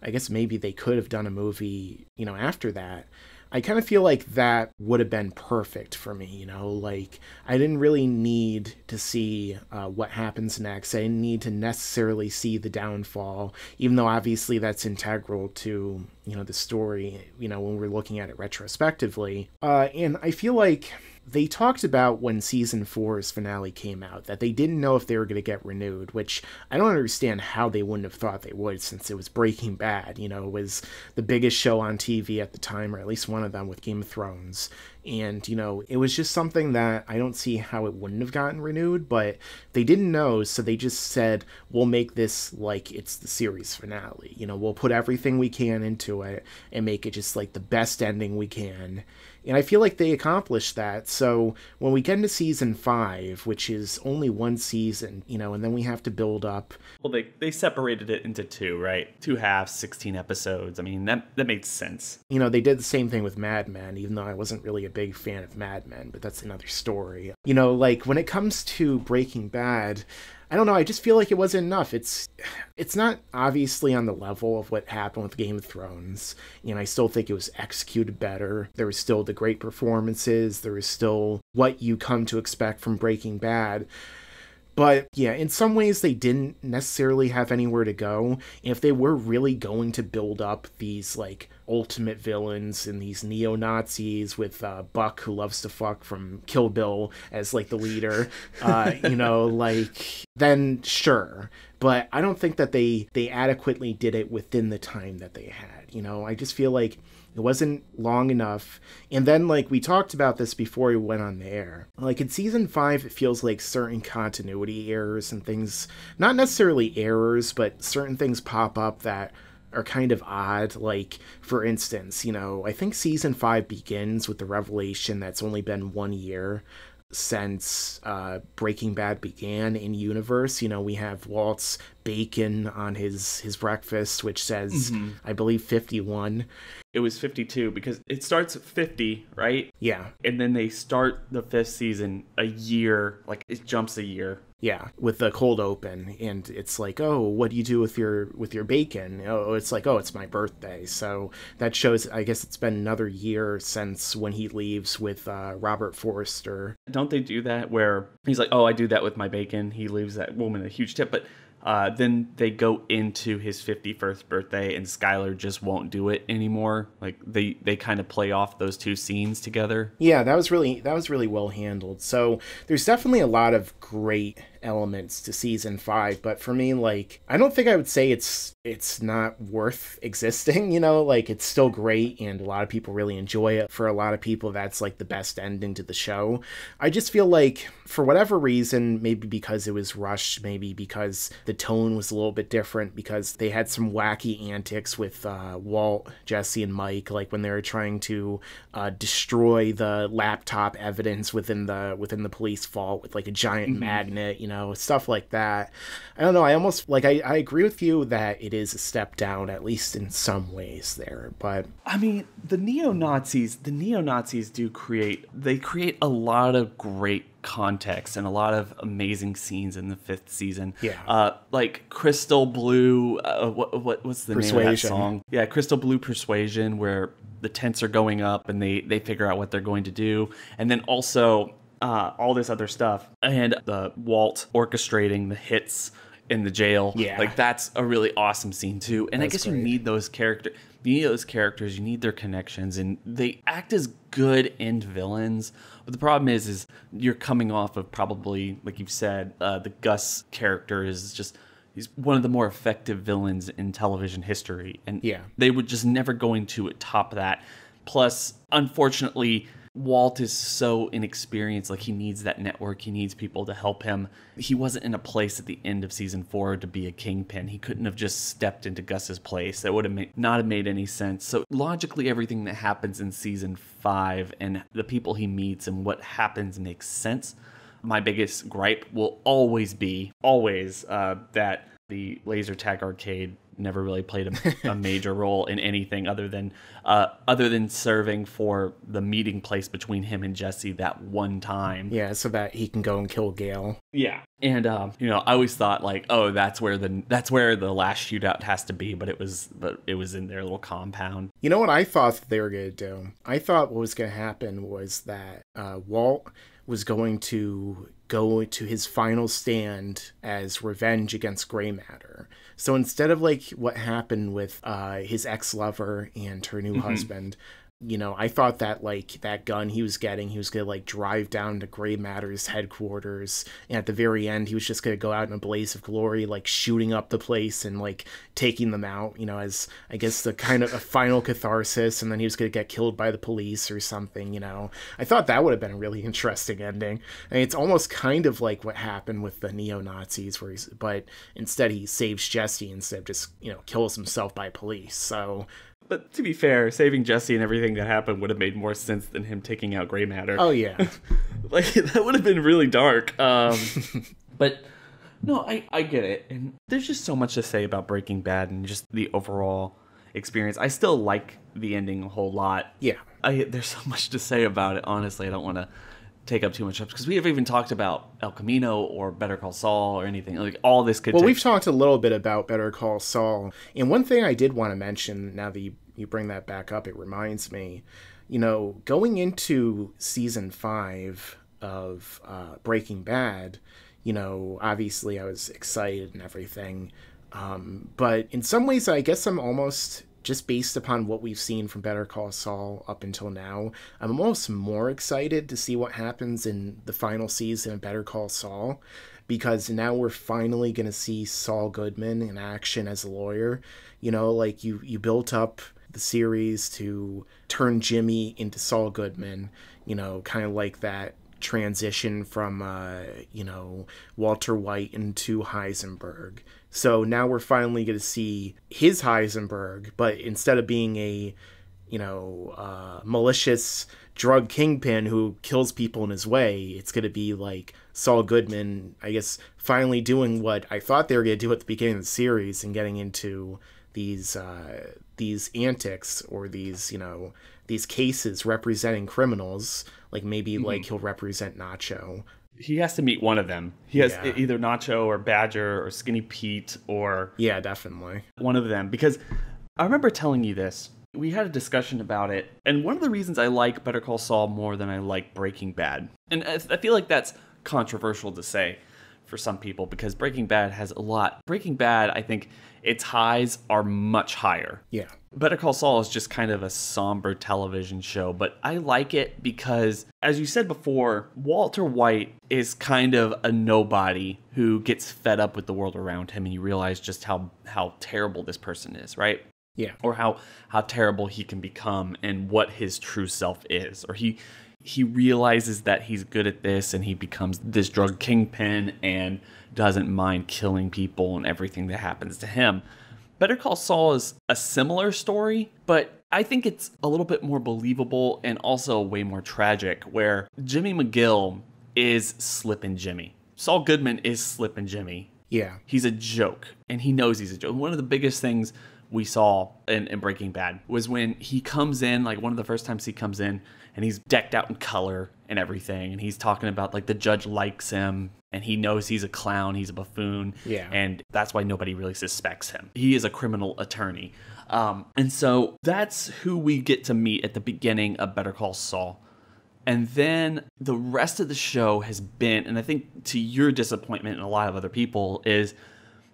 I guess maybe they could have done a movie, after that. I kind of feel like that would have been perfect for me, I didn't really need to see what happens next. I didn't need to necessarily see the downfall, even though obviously that's integral to, the story, when we're looking at it retrospectively. And I feel like they talked about when season 4's finale came out that they didn't know if they were going to get renewed, which I don't understand how they wouldn't have thought they would, since it was Breaking Bad. You know, it was the biggest show on TV at the time, or at least one of them, with Game of Thrones. And, you know, it was just something that I don't see how it wouldn't have gotten renewed, but they didn't know, so they just said, we'll make this like it's the series finale. You know, we'll put everything we can into it and make it just like the best ending we can. And I feel like they accomplished that. So when we get into season 5, which is only one season, you know, and then we have to build up. Well, they separated it into 2, right? 2 halves, 16 episodes. I mean, that made sense. You know, they did the same thing with Mad Men, even though I wasn't really a big fan of Mad Men, but that's another story. You know, like when it comes to Breaking Bad, I don't know, I just feel like it wasn't enough. It's not obviously on the level of what happened with Game of Thrones, and I still think it was executed better. There was still the great performances, there was still what you come to expect from Breaking Bad. But yeah, in some ways they didn't necessarily have anywhere to go. And if they were really going to build up these like ultimate villains and these neo-Nazis with Buck, who loves to fuck from Kill Bill, as like the leader, you know, like, then sure. But I don't think that they adequately did it within the time that they had. You know, I just feel like it wasn't long enough. And then, like, we talked about this before we went on the air. Like, in season 5, it feels like certain continuity errors and things, not necessarily errors, but certain things pop up that are kind of odd. Like, for instance, you know, I think season 5 begins with the revelation that's only been 1 year since Breaking Bad began in universe. You know, we have Walt's bacon on his breakfast, which says, I believe, 51. It was 52 because it starts at 50, right? Yeah. And then they start the 5th season a year, like it jumps a year. Yeah, with the cold open, and it's like, oh, what do you do with your bacon? Oh, it's like, oh, it's my birthday. So that shows, I guess it's been another year since when he leaves with Robert Forster. Don't they do that where he's like, oh, I do that with my bacon. He leaves that woman a huge tip, but then they go into his 51st birthday and Skylar just won't do it anymore. Like they kind of play off those two scenes together. Yeah, that was really well handled. So there's definitely a lot of great elements to season 5, but for me, like, I don't think I would say it's not worth existing, you know, like, it's still great and a lot of people really enjoy it. For a lot of people, that's like the best ending to the show. I just feel like, for whatever reason, maybe because it was rushed, maybe because the tone was a little bit different, because they had some wacky antics with Walt, Jesse, and Mike, like when they were trying to destroy the laptop evidence within the police vault with like a giant magnet, you know, stuff like that. I don't know, I almost, like, I agree with you that it is a step down, at least in some ways there, but... I mean, the neo-Nazis do create a lot of great context and a lot of amazing scenes in the 5th season. Yeah. Like Crystal Blue, what's the name of that song? Yeah, Crystal Blue Persuasion, where the tents are going up and they figure out what they're going to do. And then also all this other stuff. And the Walt orchestrating the hits in the jail. Yeah. Like, that's a really awesome scene too. And I guess great. You need those characters. You need their connections, and they act as good end villains. But the problem is you're coming off of, probably, like you've said, the Gus character he's one of the more effective villains in television history. And yeah, they were just never going to top that. Plus, unfortunately, Walt is so inexperienced. Like, he needs that network. He needs people to help him. He wasn't in a place at the end of season 4 to be a kingpin. He couldn't have just stepped into Gus's place. That would have not have made any sense. So logically, everything that happens in season 5 and the people he meets and what happens makes sense. My biggest gripe will always be that the laser tag arcade never really played a major role in anything other than serving for the meeting place between him and Jesse that one time. Yeah, so that he can go and kill Gale. Yeah. And you know, I always thought, like, oh, that's where the last shootout has to be, but it was in their little compound. You know what I thought they were going to do? I thought what was going to happen was that Walt was going to go to his final stand as revenge against Grey Matter. So instead of like what happened with his ex-lover and her new husband, I thought that, like, that gun he was getting, he was going to, like, drive down to Gray Matter's headquarters, and at the very end, he was just going to go out in a blaze of glory, like, shooting up the place and, like, taking them out, as, I guess, the kind of a final catharsis, and then he was going to get killed by the police or something, I thought that would have been a really interesting ending. I mean, it's almost kind of like what happened with the neo-Nazis, but instead he saves Jesse instead of just, kills himself by police, so... But to be fair, saving Jesse and everything that happened would have made more sense than him taking out Gray Matter. Oh, yeah. Like, that would have been really dark. But, no, I get it. And there's just so much to say about Breaking Bad and just the overall experience. I still like the ending a whole lot. Yeah. There's so much to say about it, honestly. I don't want to take up too much up because we haven't even talked about El Camino or Better Call Saul or anything. Like, all this could we've talked a little bit about Better Call Saul, and one thing I did want to mention, now that you bring that back up, it reminds me, going into season 5 of Breaking Bad, obviously I was excited and everything, but in some ways I guess I'm almost... just based upon what we've seen from Better Call Saul up until now, I'm almost more excited to see what happens in the final season of Better Call Saul, because now we're finally going to see Saul Goodman in action as a lawyer. Like you built up the series to turn Jimmy into Saul Goodman, kind of like that transition from, Walter White into Heisenberg. So now we're finally going to see his Heisenberg, but instead of being a, malicious drug kingpin who kills people in his way, it's going to be like Saul Goodman, I guess, finally doing what I thought they were going to do at the beginning of the series and getting into these antics or these cases representing criminals. Like maybe like he'll represent Nacho. He has to meet one of them. He has either Nacho or Badger or Skinny Pete or... Yeah, definitely. One of them. Because I remember telling you this. We had a discussion about it. And one of the reasons I like Better Call Saul more than I like Breaking Bad. And I feel like that's controversial to say for some people because Breaking Bad has a lot. Breaking Bad, I think its highs are much higher. Yeah. Better Call Saul is just kind of a somber television show, but I like it because, as you said before, Walter White is kind of a nobody who gets fed up with the world around him, and you realize just how terrible this person is, right? Yeah. Or how terrible he can become and what his true self is. Or he realizes that he's good at this, and he becomes this drug kingpin and doesn't mind killing people and everything that happens to him. Better Call Saul is a similar story, but I think it's a little bit more believable and also way more tragic, where Jimmy McGill is Slippin' Jimmy. Saul Goodman is Slippin' Jimmy. Yeah. He's a joke, and he knows he's a joke. One of the biggest things we saw in Breaking Bad was when he comes in, like one of the first times he comes in, and he's decked out in color and everything, and he's talking about like the judge likes him, and he knows he's a clown, he's a buffoon, and that's why nobody really suspects him. He is a criminal attorney. And so that's who we get to meet at the beginning of Better Call Saul. And then the rest of the show has been, and I think to your disappointment and a lot of other people, is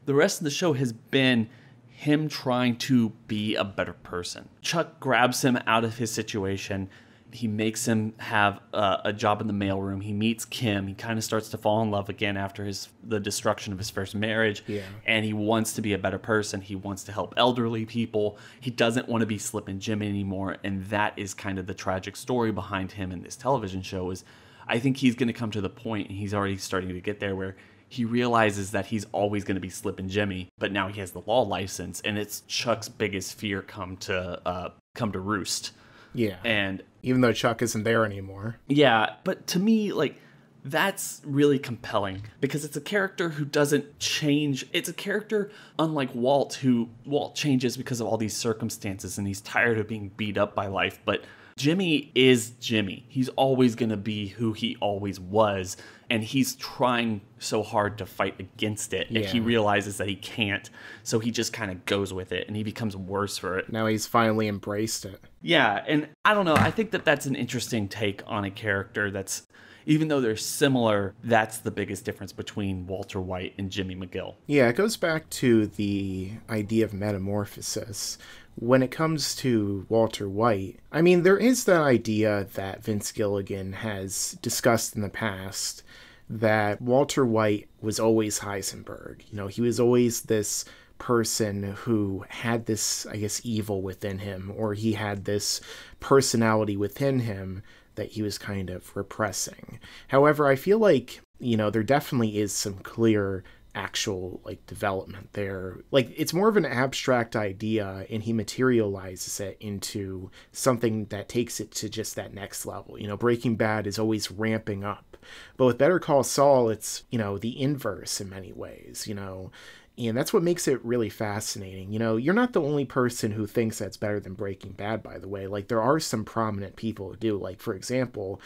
the rest of the show has been him trying to be a better person. Chuck grabs him out of his situation. He makes him have a job in the mailroom. He meets Kim. He kind of starts to fall in love again after the destruction of his first marriage. Yeah. And he wants to be a better person. He wants to help elderly people. He doesn't want to be Slippin' Jimmy anymore. And that is kind of the tragic story behind him in this television show. Is I think he's going to come to the point, and he's already starting to get there, where he realizes that he's always going to be Slippin' Jimmy, but now he has the law license, and it's Chuck's biggest fear come to roost. Yeah. And even though Chuck isn't there anymore. Yeah, but to me, like, that's really compelling because it's a character who doesn't change. It's a character unlike Walt, who Walt changes because of all these circumstances and he's tired of being beat up by life. But Jimmy is Jimmy. He's always going to be who he always was. And he's trying so hard to fight against it. Yeah. And he realizes that he can't. So he just kind of goes with it and he becomes worse for it. Now he's finally embraced it. Yeah. And I don't know. I think that that's an interesting take on a character that's, even though they're similar, that's the biggest difference between Walter White and Jimmy McGill. Yeah, it goes back to the idea of metamorphosis, when it comes to Walter White, I mean, there is that idea that Vince Gilligan has discussed in the past that Walter White was always Heisenberg. You know, he was always this person who had this, I guess, evil within him, or he had this personality within him that he was kind of repressing. However, I feel like, you know, there definitely is some clear actual like development there. Like, it's more of an abstract idea, and he materializes it into something that takes it to just that next level. You know, Breaking Bad is always ramping up, but with Better Call Saul, it's, you know, the inverse in many ways, you know. And that's what makes it really fascinating. You know, you're not the only person who thinks that's better than Breaking Bad, by the way. Like, there are some prominent people who do. Like, for example,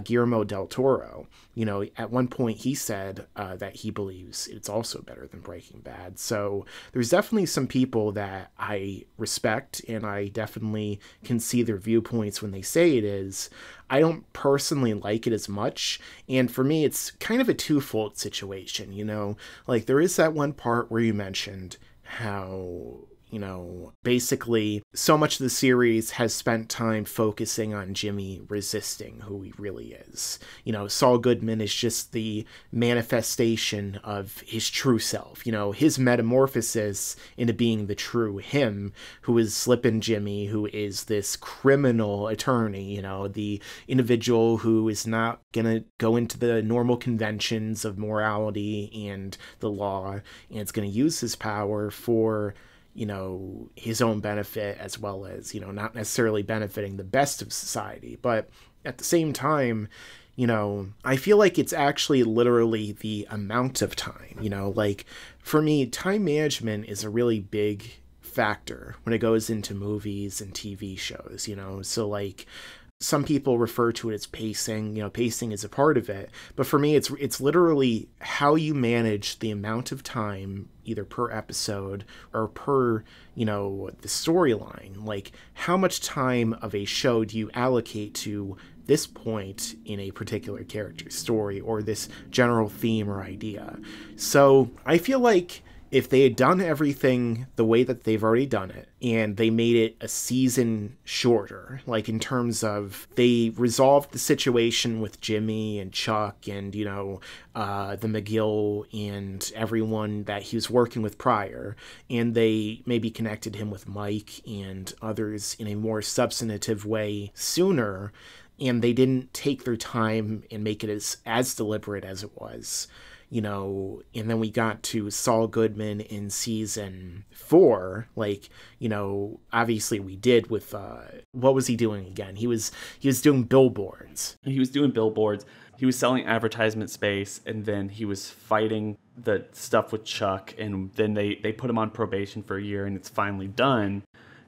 Guillermo del Toro. You know, at one point he said that he believes it's also better than Breaking Bad. So there's definitely some people that I respect, and I definitely can see their viewpoints when they say it is. I don't personally like it as much, and for me, it's kind of a twofold situation, you know? Like, there is that one part where you mentioned how, you know, basically so much of the series has spent time focusing on Jimmy resisting who he really is. You know, Saul Goodman is just the manifestation of his true self, you know, his metamorphosis into being the true him, who is Slippin' Jimmy, who is this criminal attorney, you know, the individual who is not gonna go into the normal conventions of morality and the law, and it's gonna use his power for, you know, his own benefit, as well as, you know, not necessarily benefiting the best of society. But at the same time, you know, I feel like it's actually literally the amount of time, you know, like, for me, time management is a really big factor when it goes into movies and TV shows, you know. So, like, some people refer to it as pacing. You know, pacing is a part of it, but for me, it's literally how you manage the amount of time, either per episode or per, you know, the storyline. Like, how much time of a show do you allocate to this point in a particular character's story, or this general theme or idea? So I feel like if they had done everything the way that they've already done it, and they made it a season shorter, like in terms of they resolved the situation with Jimmy and Chuck and, you know, the McGill and everyone that he was working with prior, and they maybe connected him with Mike and others in a more substantive way sooner, and they didn't take their time and make it as deliberate as it was. You know, and then we got to Saul Goodman in season 4, like, you know, obviously we did with, what was he doing again? He was doing billboards. He was doing billboards. He was selling advertisement space, and then he was fighting the stuff with Chuck, and then they put him on probation for a year, and it's finally done.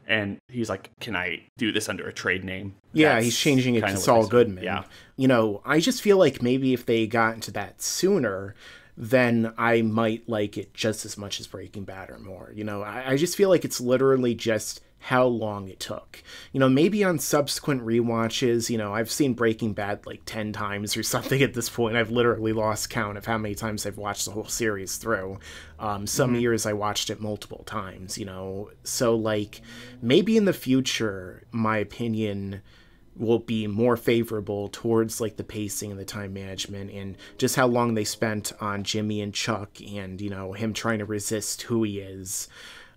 And he's like, can I do this under a trade name? Yeah, That's he's changing it to Saul Goodman. Yeah. You know, I just feel like maybe if they got into that sooner, then I might like it just as much as Breaking Bad or more. You know, I just feel like it's literally just how long it took. You know, maybe on subsequent rewatches, you know, I've seen Breaking Bad like 10 times or something at this point. I've literally lost count of how many times I've watched the whole series through. Some years I watched it multiple times, you know. So, like, maybe in the future, my opinion will be more favorable towards, like, the pacing and the time management and just how long they spent on Jimmy and Chuck and, you know, him trying to resist who he is.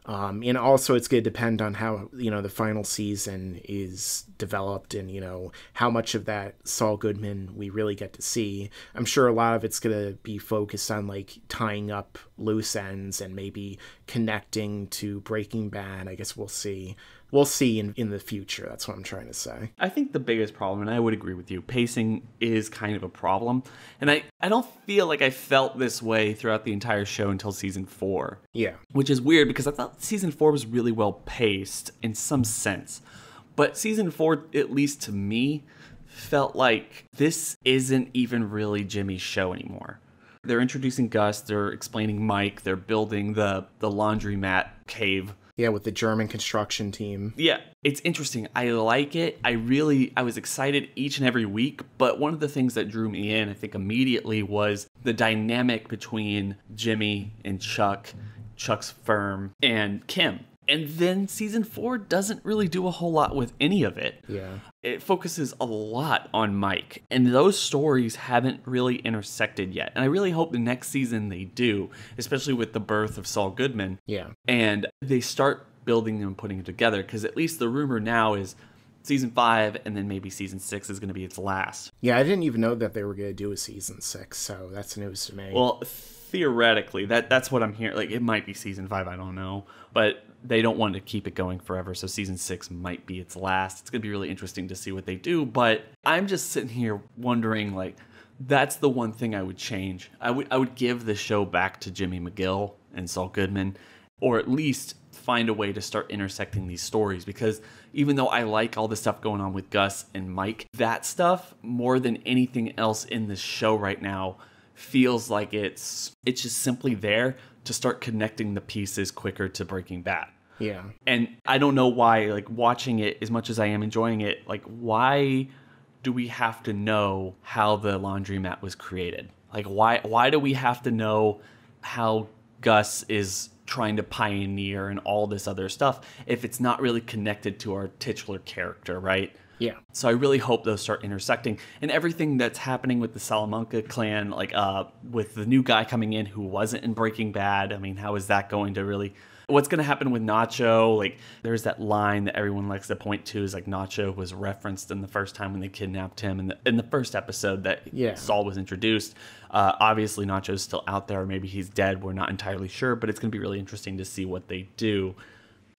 And also it's going to depend on how, you know, the final season is developed and, you know, how much of that Saul Goodman we really get to see. I'm sure a lot of it's going to be focused on, like, tying up loose ends and maybe connecting to Breaking Bad. I guess we'll see. We'll see in the future. That's what I'm trying to say. I think the biggest problem, and I would agree with you, pacing is kind of a problem. And I don't feel like I felt this way throughout the entire show until season 4. Yeah. Which is weird because I thought season 4 was really well paced in some sense. But season 4, at least to me, felt like this isn't even really Jimmy's show anymore. They're introducing Gus, they're explaining Mike, they're building the laundromat cave. Yeah, with the German construction team. Yeah, it's interesting. I like it. I was excited each and every week, but one of the things that drew me in, I think immediately, was the dynamic between Jimmy and Chuck, Chuck's firm, and Kim. And then season 4 doesn't really do a whole lot with any of it. Yeah. It focuses a lot on Mike, and those stories haven't really intersected yet. And I really hope the next season they do, especially with the birth of Saul Goodman. Yeah. And they start building them and putting them together, because at least the rumor now is season 5 and then maybe season 6 is going to be its last. Yeah, I didn't even know that they were going to do a season 6, so that's news to me. Well, theoretically, that's what I'm hearing. Like, it might be season 5, I don't know. But they don't want to keep it going forever, so season 6 might be its last. It's going to be really interesting to see what they do, but I'm just sitting here wondering, like, that's the one thing I would change. I would give the show back to Jimmy McGill and Saul Goodman, or at least find a way to start intersecting these stories, because even though I like all the stuff going on with Gus and Mike, that stuff, more than anything else in this show right now, feels like it's just simply there to start connecting the pieces quicker to Breaking Bad. Yeah. And I don't know why, like, watching it as much as I am enjoying it, like, why do we have to know how the laundromat was created? Like, why do we have to know how Gus is trying to pioneer and all this other stuff if it's not really connected to our titular character, right? Yeah. So I really hope those start intersecting, and everything that's happening with the Salamanca clan, like with the new guy coming in who wasn't in Breaking Bad. I mean, how is that going to really, what's going to happen with Nacho? Like, there's that line that everyone likes to point to, is like Nacho was referenced in the first time when they kidnapped him in the first episode that Saul was introduced. Obviously Nacho's still out there, or maybe he's dead, we're not entirely sure, but it's going to be really interesting to see what they do.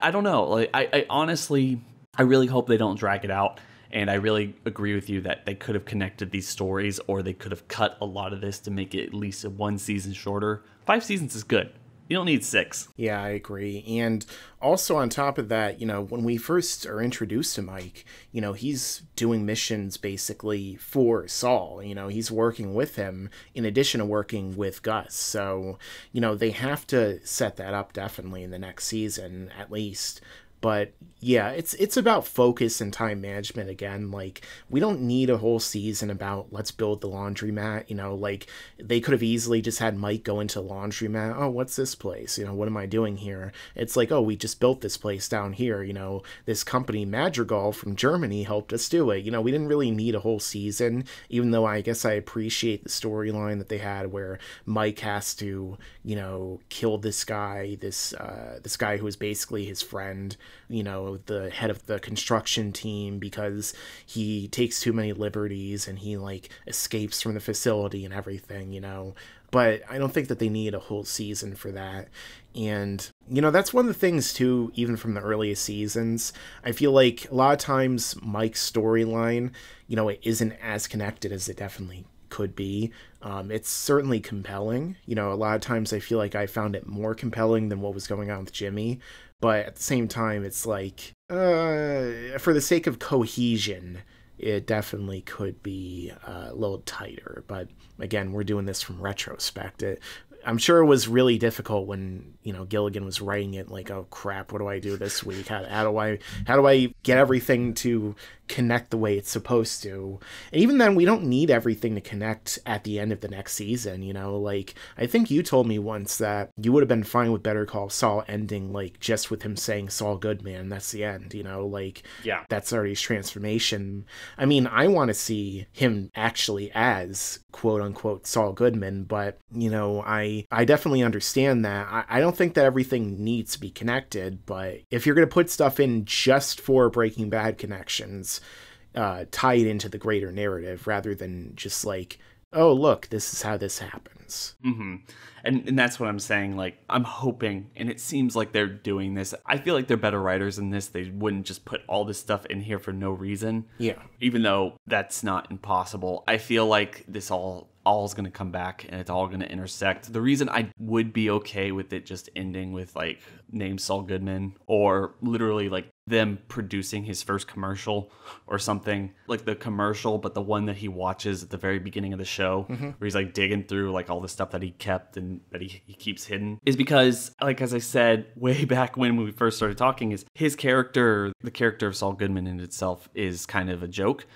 I don't know, like, I honestly, I really hope they don't drag it out. And I really agree with you that they could have connected these stories, or they could have cut a lot of this to make it at least 1 season shorter. 5 seasons is good. You don't need 6. Yeah, I agree. And also on top of that, when we first are introduced to Mike, he's doing missions basically for Saul. He's working with him in addition to working with Gus. So, they have to set that up definitely in the next season at least. But yeah, it's about focus and time management again. Like, we don't need a whole season about let's build the laundromat. Like, they could have easily just had Mike go into the laundromat. Oh, what's this place? What am I doing here? It's like, oh, we just built this place down here. This company Madrigal from Germany helped us do it. We didn't really need a whole season, even though I guess I appreciate the storyline that they had where Mike has to, kill this guy, this guy who is basically his friend, the head of the construction team, because he takes too many liberties and he like escapes from the facility and everything, but I don't think that they need a whole season for that. And, that's one of the things too, even from the earliest seasons, I feel like a lot of times Mike's storyline, it isn't as connected as it definitely could be. It's certainly compelling. A lot of times I feel like I found it more compelling than what was going on with Jimmy. But at the same time, it's like, for the sake of cohesion, it definitely could be a little tighter. But again, we're doing this from Retrospective. I'm sure it was really difficult when, Gilligan was writing it, like, oh crap, what do I do this week? How do I get everything to connect the way it's supposed to? And even then, we don't need everything to connect at the end of the next season, like, I think you told me once that you would have been fine with Better Call Saul ending, like, just with him saying Saul Goodman, that's the end, like, yeah, that's already his transformation. I mean, I want to see him actually as quote unquote Saul Goodman, but, I definitely understand that. I don't think that everything needs to be connected, but if you're going to put stuff in just for Breaking Bad connections, tie it into the greater narrative rather than just like, oh, look, this is how this happens. Mm-hmm. And that's what I'm saying. Like, I'm hoping, and it seems like they're doing this. I feel like they're better writers than this. They wouldn't just put all this stuff in here for no reason. Yeah. Even though that's not impossible. I feel like this all is going to come back and it's all going to intersect. The reason I would be okay with it just ending with like name Saul Goodman, or literally like them producing his first commercial or something, like the commercial, but the one that he watches at the very beginning of the show, where he's like digging through like all the stuff that he kept and that he keeps hidden, is because, like, as I said way back when we first started talking, is his character, the character of Saul Goodman in itself is kind of a joke.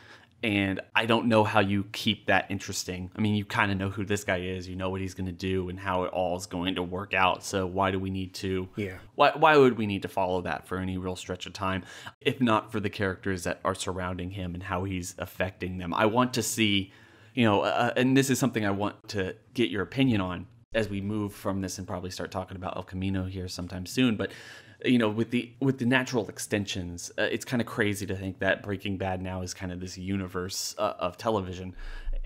And I don't know how you keep that interesting. I mean, you kind of know who this guy is. You know what he's going to do and how it all is going to work out. So why do we need to? Yeah. Why would we need to follow that for any real stretch of time, if not for the characters that are surrounding him and how he's affecting them? I want to see, and this is something I want to get your opinion on as we move from this and probably start talking about El Camino here sometime soon. But with the natural extensions, it's kind of crazy to think that Breaking Bad now is kind of this universe of television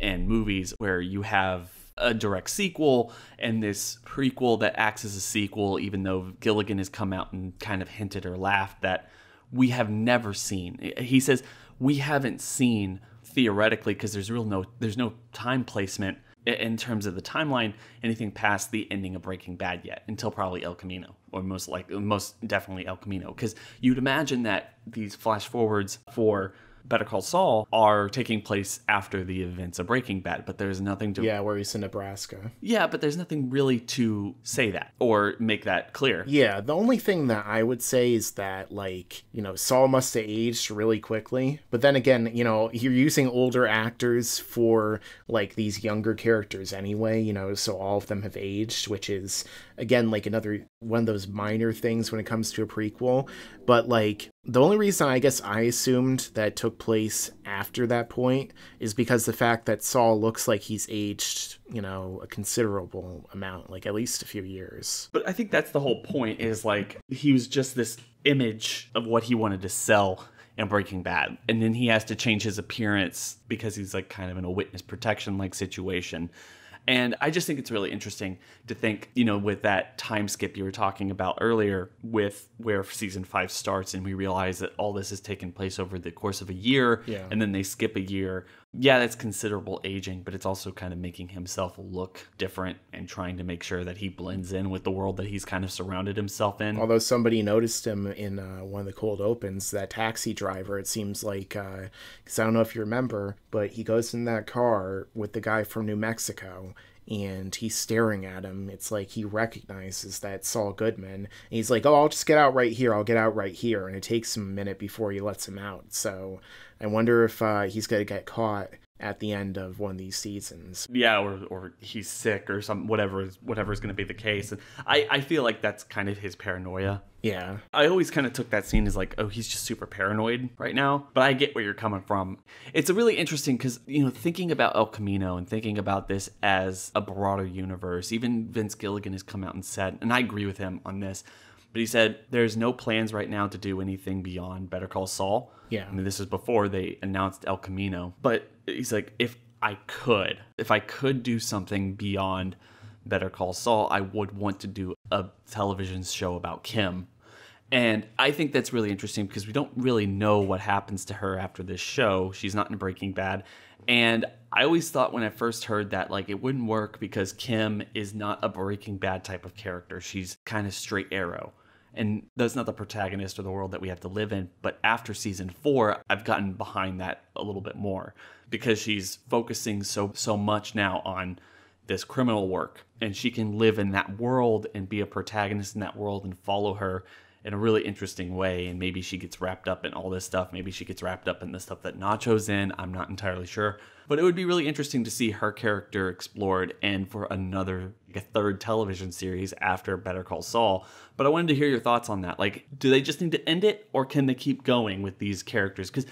and movies where you have a direct sequel and this prequel that acts as a sequel, even though Gilligan has come out and kind of hinted or laughed that we have never seen. He says we haven't seen theoretically, because there's no time placement in terms of the timeline, anything past the ending of Breaking Bad yet, until probably El Camino, or most definitely El Camino, because you'd imagine that these flash forwards for Better Call Saul are taking place after the events of Breaking Bad, but there's nothing to... Yeah, where he's in Nebraska. Yeah, but there's nothing really to say that or make that clear. Yeah, the only thing that I would say is that, Saul must have aged really quickly. But then again, you're using older actors for, these younger characters anyway, so all of them have aged, which is, again, another one of those minor things when it comes to a prequel. But, the only reason I guess I assumed that took place after that point is because the fact that Saul looks like he's aged, a considerable amount, at least a few years. But I think that's the whole point, is he was just this image of what he wanted to sell in Breaking Bad. And then he has to change his appearance because he's kind of in a witness protection situation. And I just think it's really interesting to think, with that time skip you were talking about earlier, with where season 5 starts and we realize that all this has taken place over the course of a year, and then they skip a year. Yeah, that's considerable aging, but it's also kind of making himself look different and trying to make sure that he blends in with the world that he's kind of surrounded himself in. Although somebody noticed him in one of the cold opens, that taxi driver, it seems like, because I don't know if you remember, but he goes in that car with the guy from New Mexico, and he's staring at him. It's like he recognizes that Saul Goodman, and he's like, I'll just get out right here, and it takes him a minute before he lets him out. So I wonder if he's going to get caught at the end of one of these seasons. Yeah, or he's sick or whatever is going to be the case. And I feel like that's kind of his paranoia. Yeah. I always kind of took that scene as he's just super paranoid right now. But I get where you're coming from. It's a really interesting because, thinking about El Camino and thinking about this as a broader universe, even Vince Gilligan has come out and said, and I agree with him on this, but he said there's no plans right now to do anything beyond Better Call Saul. Yeah. I mean, this is before they announced El Camino. But he's like, if I could do something beyond Better Call Saul, I would want to do a television show about Kim. And I think that's really interesting because we don't really know what happens to her after this show. She's not in Breaking Bad. And I always thought when I first heard that, it wouldn't work because Kim is not a Breaking Bad type of character. She's kind of straight arrow. And that's not the protagonist or the world that we have to live in. But after season 4, I've gotten behind that a little bit more because she's focusing so much now on this criminal work. And she can live in that world and be a protagonist in that world and follow her in a really interesting way. And maybe she gets wrapped up in all this stuff. Maybe she gets wrapped up in the stuff that Nacho's in. I'm not entirely sure. But it would be really interesting to see her character explored and for a third television series after Better Call Saul. But I wanted to hear your thoughts on that. Do they just need to end it, or can they keep going with these characters? Because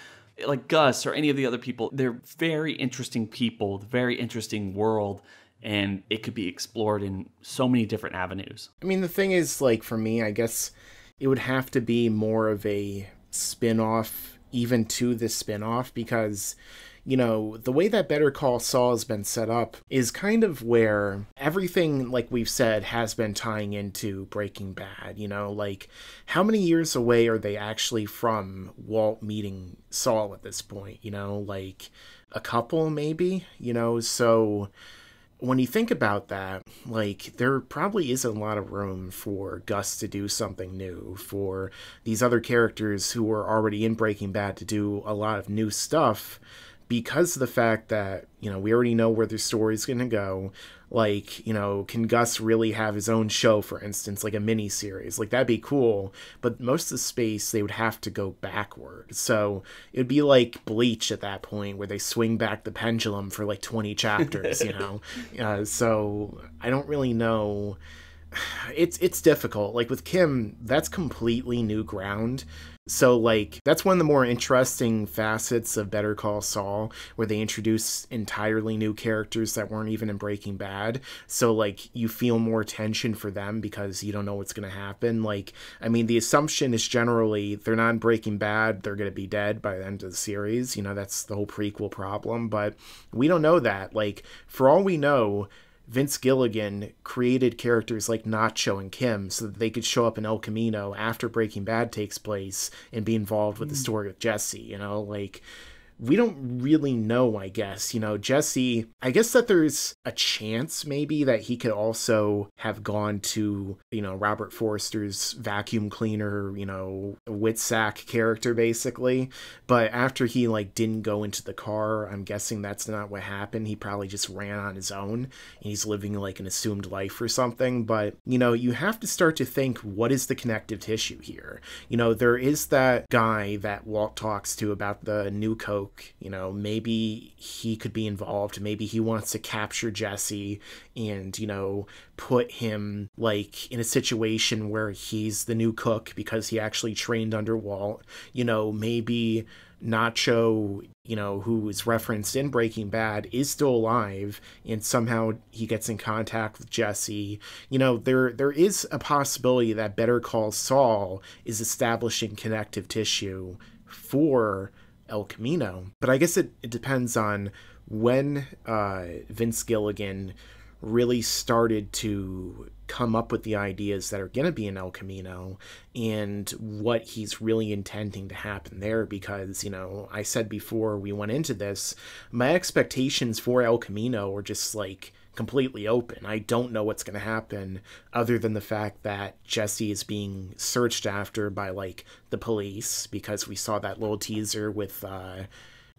Gus or any of the other people, they're very interesting people, very interesting world, and it could be explored in so many different avenues. I mean, the thing is, for me, I guess it would have to be more of a spin-off even to this spin-off because, the way that Better Call Saul has been set up is kind of where everything, we've said, has been tying into Breaking Bad, how many years away are they actually from Walt meeting Saul at this point, a couple maybe, so when you think about that, there probably isn't a lot of room for Gus to do something new, for these other characters who were already in Breaking Bad to do a lot of new stuff, because of the fact that, you know, we already know where the story's going to go, like, you know, can Gus really have his own show, for instance, like a mini series? Like, that'd be cool, but most of the space, they would have to go backward. So it would be like Bleach at that point, where they swing back the pendulum for like 20 chapters, you know? So I don't really know. It's difficult. Like with Kim, that's completely new ground. So, like, that's one of the more interesting facets of Better Call Saul, where they introduce entirely new characters that weren't even in Breaking Bad. So, like, you feel more tension for them because you don't know what's going to happen. Like, I mean, the assumption is generally they're not in Breaking Bad, they're going to be dead by the end of the series. You know, that's the whole prequel problem. But we don't know that. Like, for all we know, Vince Gilligan created characters like Nacho and Kim so that they could show up in El Camino after Breaking Bad takes place and be involved with the story with Jesse, you know, like, we don't really know, I guess. You know, Jesse, I guess that there's a chance maybe that he could also have gone to, you know, Robert Forster's vacuum cleaner, you know, Witsack character, basically. But after he, like, didn't go into the car, I'm guessing that's not what happened. He probably just ran on his own, and he's living, like, an assumed life or something. But, you know, you have to start to think, what is the connective tissue here? You know, there is that guy that Walt talks to about the new Coke. You know, maybe he could be involved. Maybe he wants to capture Jesse and, you know, put him, like, in a situation where he's the new cook because he actually trained under Walt. You know, maybe Nacho, you know, who is referenced in Breaking Bad, is still alive, and somehow he gets in contact with Jesse. You know, there is a possibility that Better Call Saul is establishing connective tissue for El Camino. But I guess it depends on when Vince Gilligan really started to come up with the ideas that are going to be in El Camino and what he's really intending to happen there. Because, you know, I said before we went into this, my expectations for El Camino were just like completely open. I don't know what's going to happen other than the fact that Jesse is being searched after by, like, the police, because we saw that little teaser with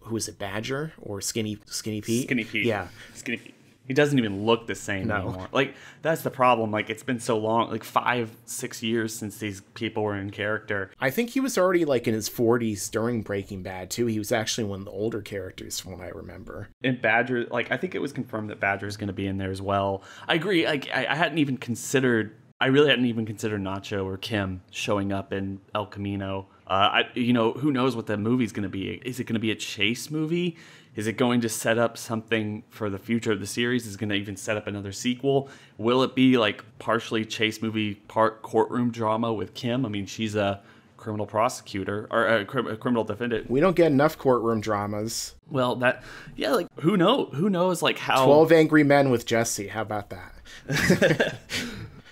who is it, Badger or Skinny Pete? Skinny Pete. Yeah. Skinny Pete. He doesn't even look the same anymore. Like, that's the problem. Like, it's been so long, like 5-6 years since these people were in character. I think he was already, like, in his 40s during Breaking Bad, too. He was actually one of the older characters from what I remember. And Badger, like, I think it was confirmed that Badger is going to be in there as well. I agree. Like, I hadn't even considered, I really hadn't even considered Nacho or Kim showing up in El Camino. You know, who knows what the movie's going to be? Is it going to be a chase movie? Is it going to set up something for the future of the series? Is it going to even set up another sequel? Will it be like partially chase movie, part courtroom drama with Kim? I mean, she's a criminal prosecutor or a criminal defendant. We don't get enough courtroom dramas. Well, that, yeah, like, who knows? Who knows, like, how... 12 Angry Men with Jesse. How about that?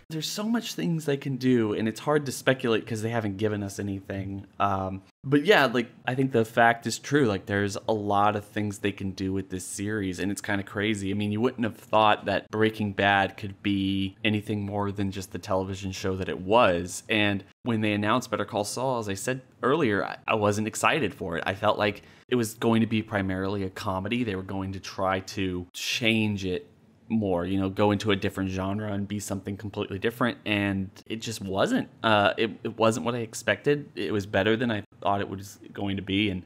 There's so much things they can do, and it's hard to speculate because they haven't given us anything. But yeah, like, I think the fact is true. Like, there's a lot of things they can do with this series, and it's kind of crazy. I mean, you wouldn't have thought that Breaking Bad could be anything more than just the television show that it was. And when they announced Better Call Saul, as I said earlier, I wasn't excited for it. I felt like it was going to be primarily a comedy. They were going to try to change it more, you know, go into a different genre and be something completely different, and it just wasn't. It wasn't what I expected. It was better than I thought it was going to be, and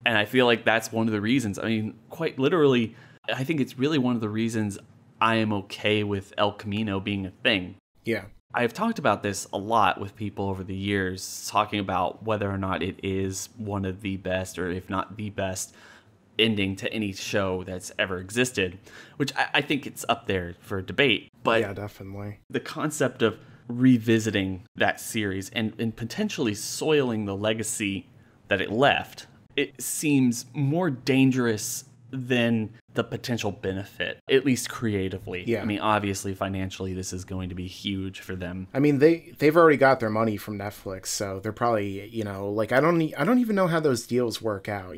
I feel like that's one of the reasons. I mean, quite literally, I think it's really one of the reasons I am okay with El Camino being a thing. Yeah. I've talked about this a lot with people over the years, talking about whether or not it is one of the best, or if not the best, ending to any show that's ever existed, which I think it's up there for debate. But yeah, definitely. The concept of revisiting that series and potentially soiling the legacy that it left, it seems more dangerous than the potential benefit, at least creatively. Yeah. I mean, obviously, financially, this is going to be huge for them. I mean, they've already got their money from Netflix, so they're probably, like, I don't even know how those deals work out.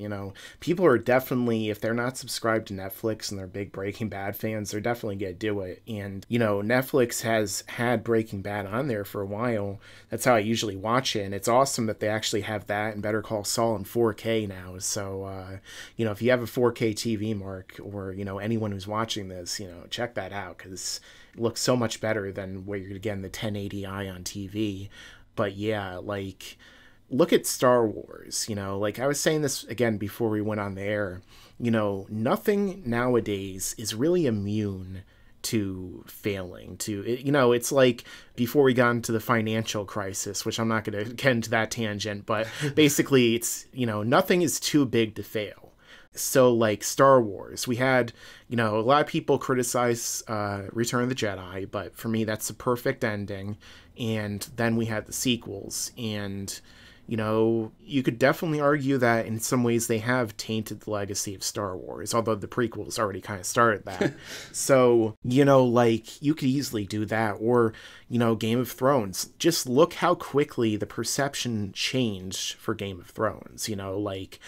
People are definitely, if they're not subscribed to Netflix and they're big Breaking Bad fans, they're definitely gonna do it. And Netflix has had Breaking Bad on there for a while. That's how I usually watch it, and it's awesome that they actually have that and Better Call Saul in 4K now. So if you have a 4K TV, Mark, or anyone who's watching this, check that out, because it looks so much better than where you're getting the 1080i on TV. But yeah, like, look at Star Wars. Like I was saying this again before we went on the air, nothing nowadays is really immune to failing. It's like before we got into the financial crisis, which I'm not going to get into that tangent, but basically it's nothing is too big to fail. So, like Star Wars, we had, a lot of people criticize Return of the Jedi, but for me, that's the perfect ending. And then we had the sequels, and, you could definitely argue that in some ways they have tainted the legacy of Star Wars, although the prequels already kind of started that. So, like, you could easily do that. Or, Game of Thrones. Just look how quickly the perception changed for Game of Thrones. Like,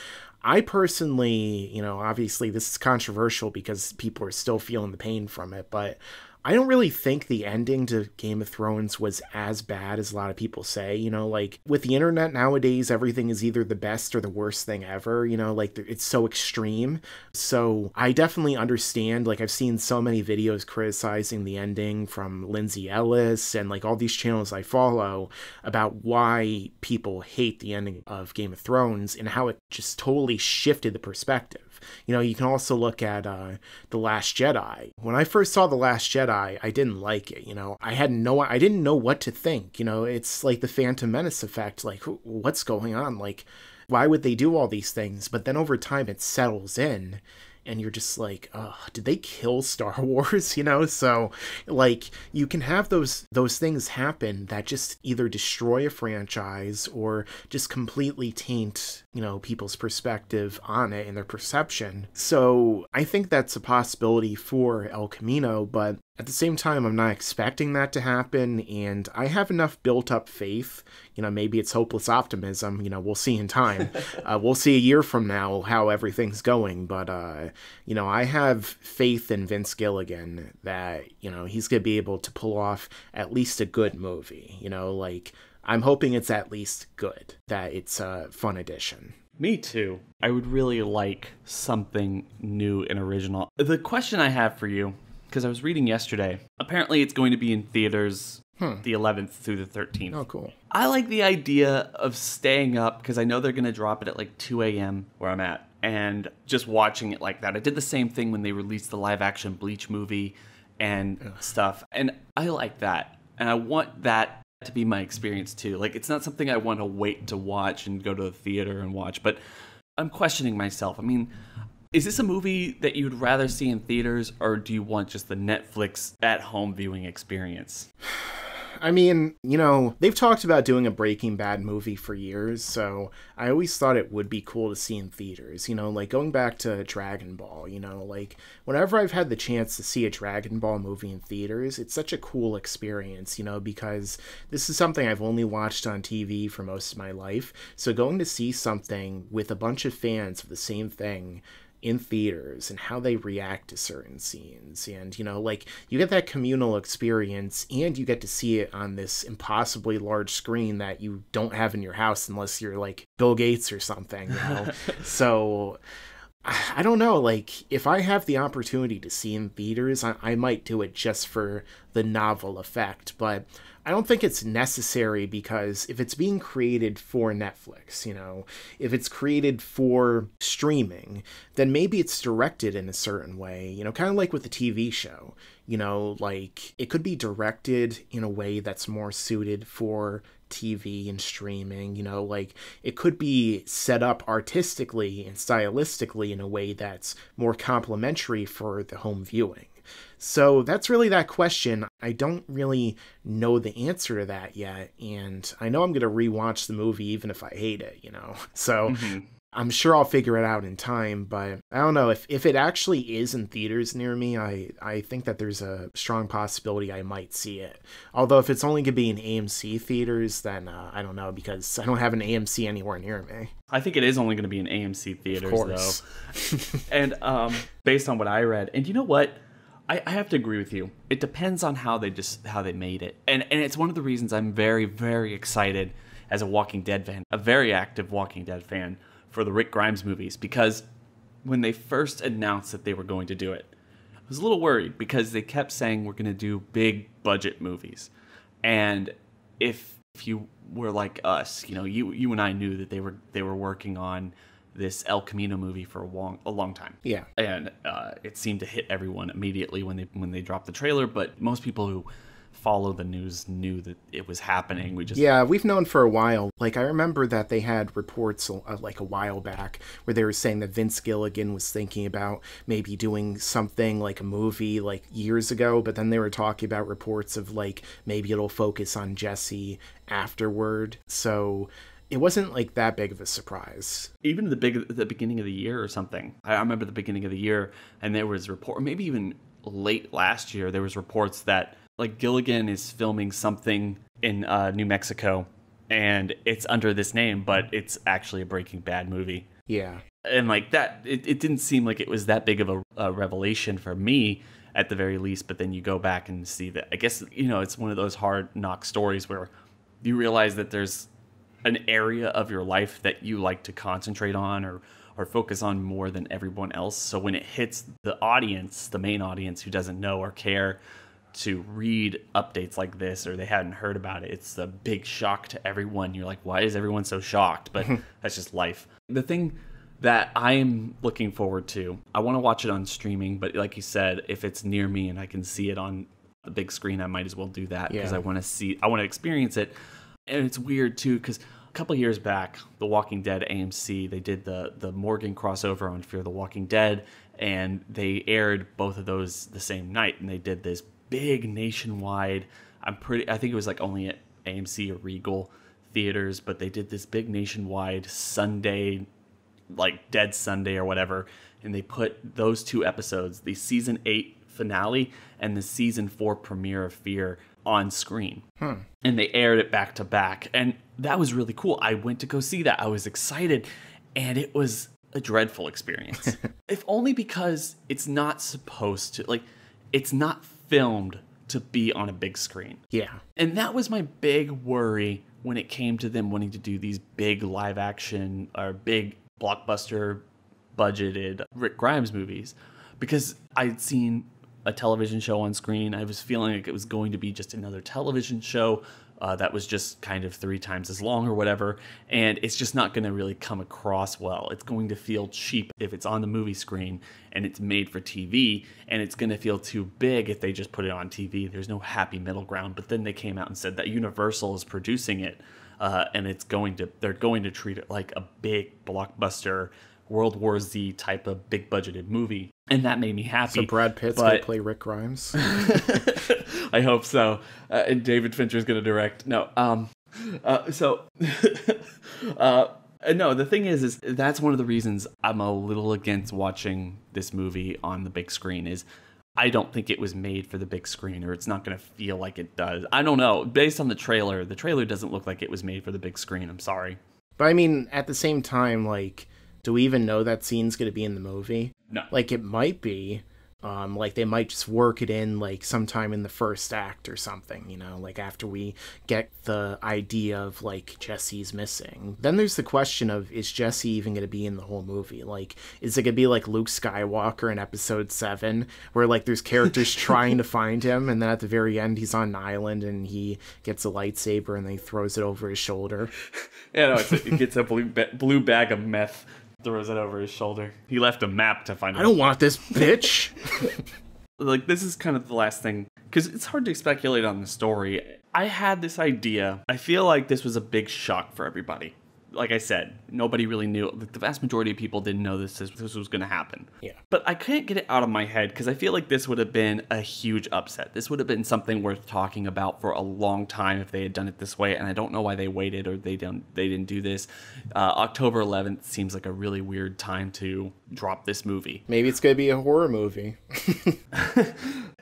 I personally, obviously this is controversial because people are still feeling the pain from it, but I don't really think the ending to Game of Thrones was as bad as a lot of people say. Like, with the internet nowadays, everything is either the best or the worst thing ever. Like, it's so extreme. So I definitely understand. Like, I've seen so many videos criticizing the ending from Lindsay Ellis and like all these channels I follow about why people hate the ending of Game of Thrones and how it just totally shifted the perspective. You can also look at The Last Jedi. When I first saw The Last Jedi, I didn't like it. I didn't know what to think. It's like the Phantom Menace effect. Like, what's going on? Like, why would they do all these things? But then over time it settles in, and you're just like, oh, did they kill Star Wars? So, like, you can have those things happen that just either destroy a franchise or just completely taint, people's perspective on it and their perception. So I think that's a possibility for El Camino, but at the same time, I'm not expecting that to happen, and I have enough built-up faith. Maybe it's hopeless optimism. We'll see in time. We'll see a year from now how everything's going, but, I have faith in Vince Gilligan that, he's going to be able to pull off at least a good movie. Like, I'm hoping it's at least good, that it's a fun addition. Me too. I would really like something new and original. The question I have for you, because I was reading yesterday, apparently it's going to be in theaters the 11th through the 13th. Oh, cool. I like the idea of staying up, because I know they're going to drop it at like 2 a.m. where I'm at, and just watching it like that. I did the same thing when they released the live-action Bleach movie and stuff, and I like that. And I want that to be my experience too. Like, it's not something I want to wait to watch and go to the theater and watch, but I'm questioning myself. I mean, is this a movie that you'd rather see in theaters, or do you want just the Netflix at-home viewing experience? I mean, they've talked about doing a Breaking Bad movie for years, so I always thought it would be cool to see in theaters. Like going back to Dragon Ball, like whenever I've had the chance to see a Dragon Ball movie in theaters, it's such a cool experience, because this is something I've only watched on TV for most of my life. So going to see something with a bunch of fans of the same thing in theaters and how they react to certain scenes, and like, you get that communal experience and you get to see it on this impossibly large screen that you don't have in your house unless you're like Bill Gates or something. So I don't know, like, if I have the opportunity to see in theaters, I might do it just for the novel effect, but I don't think it's necessary, because if it's being created for Netflix, if it's created for streaming, then maybe it's directed in a certain way, kind of like with the TV show, like it could be directed in a way that's more suited for TV and streaming, like it could be set up artistically and stylistically in a way that's more complementary for the home viewing. So that's really that question. I don't really know the answer to that yet, and I know I'm going to rewatch the movie even if I hate it, So I'm sure I'll figure it out in time, but I don't know. If it actually is in theaters near me, I think that there's a strong possibility I might see it. Although if it's only going to be in AMC theaters, then I don't know, because I don't have an AMC anywhere near me. I think it is only going to be in AMC theaters, of course. Though. And based on what I read, and you know what? I have to agree with you. It depends on how they made it. And it's one of the reasons I'm very, very excited as a Walking Dead fan, a very active Walking Dead fan, for the Rick Grimes movies. Because when they first announced that they were going to do it, I was a little worried because they kept saying we're going to do big budget movies. And if you were like us, you and I knew that they were working on this El Camino movie for a long time. Yeah. And it seemed to hit everyone immediately when they dropped the trailer, but most people who follow the news knew that it was happening. We've known for a while. Like, I remember that they had reports like a while back where they were saying that Vince Gilligan was thinking about maybe doing something like a movie like years ago, but then they were talking about reports of like maybe it'll focus on Jesse afterward. So it wasn't like that big of a surprise. Even the beginning of the year or something. I remember the beginning of the year, and there was maybe even late last year, there was reports that like Gilligan is filming something in New Mexico, and it's under this name, but it's actually a Breaking Bad movie. Yeah. And like that, it didn't seem like it was that big of a revelation for me at the very least. But then you go back and see that, I guess, it's one of those hard knock stories where you realize that there's an area of your life that you like to concentrate on or focus on more than everyone else. So when it hits the audience, the main audience who doesn't know or care to read updates like this, or they hadn't heard about it, it's a big shock to everyone. You're like, why is everyone so shocked? But that's just life. The thing that I am looking forward to, I want to watch it on streaming, but like you said, if it's near me and I can see it on the big screen, I might as well do that because I want to experience it. And it's weird too, because a couple of years back, The Walking Dead AMC, they did the Morgan crossover on Fear the Walking Dead, and they aired both of those the same night, and they did this big nationwide, I think it was like only at AMC or Regal theaters, but they did this big nationwide Sunday, like Dead Sunday or whatever, and they put those two episodes, the season 8 finale and the season 4 premiere of Fear, on screen. And they aired it back to back, and that was really cool. I went to go see that. I was excited, and it was a dreadful experience. If only because it's not supposed to, like, it's not filmed to be on a big screen. Yeah. And that was my big worry when it came to them wanting to do these big live action or big blockbuster budgeted Rick Grimes movies, because I'd seen a television show on screen. I was feeling like it was going to be just another television show that was just kind of 3 times as long or whatever, and it's just not going to really come across well. It's going to feel cheap if it's on the movie screen and it's made for TV, and it's going to feel too big if they just put it on TV. There's no happy middle ground. But then they came out and said that Universal is producing it, and they're going to treat it like a big blockbuster World War Z type of big budgeted movie, and that made me happy. So Brad Pitt's gonna play Rick Grimes. I hope so. And David Fincher's gonna direct. No, no. The thing is that's one of the reasons I'm a little against watching this movie on the big screen. Is I don't think it was made for the big screen, or it's not gonna feel like it does. I don't know. Based on the trailer doesn't look like it was made for the big screen. I'm sorry, but I mean, at the same time, like, do we even know that scene's going to be in the movie? No. Like, it might be. Like, they might just work it in, like, sometime in the first act or something, like, after we get the idea of, like, Jesse's missing. Then there's the question of, is Jesse even going to be in the whole movie? Like, is it going to be like Luke Skywalker in episode 7, where, like, there's characters trying to find him, and then at the very end, he's on an island, and he gets a lightsaber, and then he throws it over his shoulder? Yeah, no, he gets a blue bag of meth, throws it over his shoulder. He left a map to find it. I don't want this, bitch. Like, this is kind of the last thing, because it's hard to speculate on the story. I had this idea. I feel like this was a big shock for everybody. like I said, nobody really knew. The vast majority of people didn't know this was going to happen. Yeah. But I couldn't get it out of my head because I feel like this would have been a huge upset. This would have been something worth talking about for a long time if they had done it this way. And I don't know why they waited or they didn't do this. October 11th seems like a really weird time to drop this movie. Maybe it's going to be a horror movie.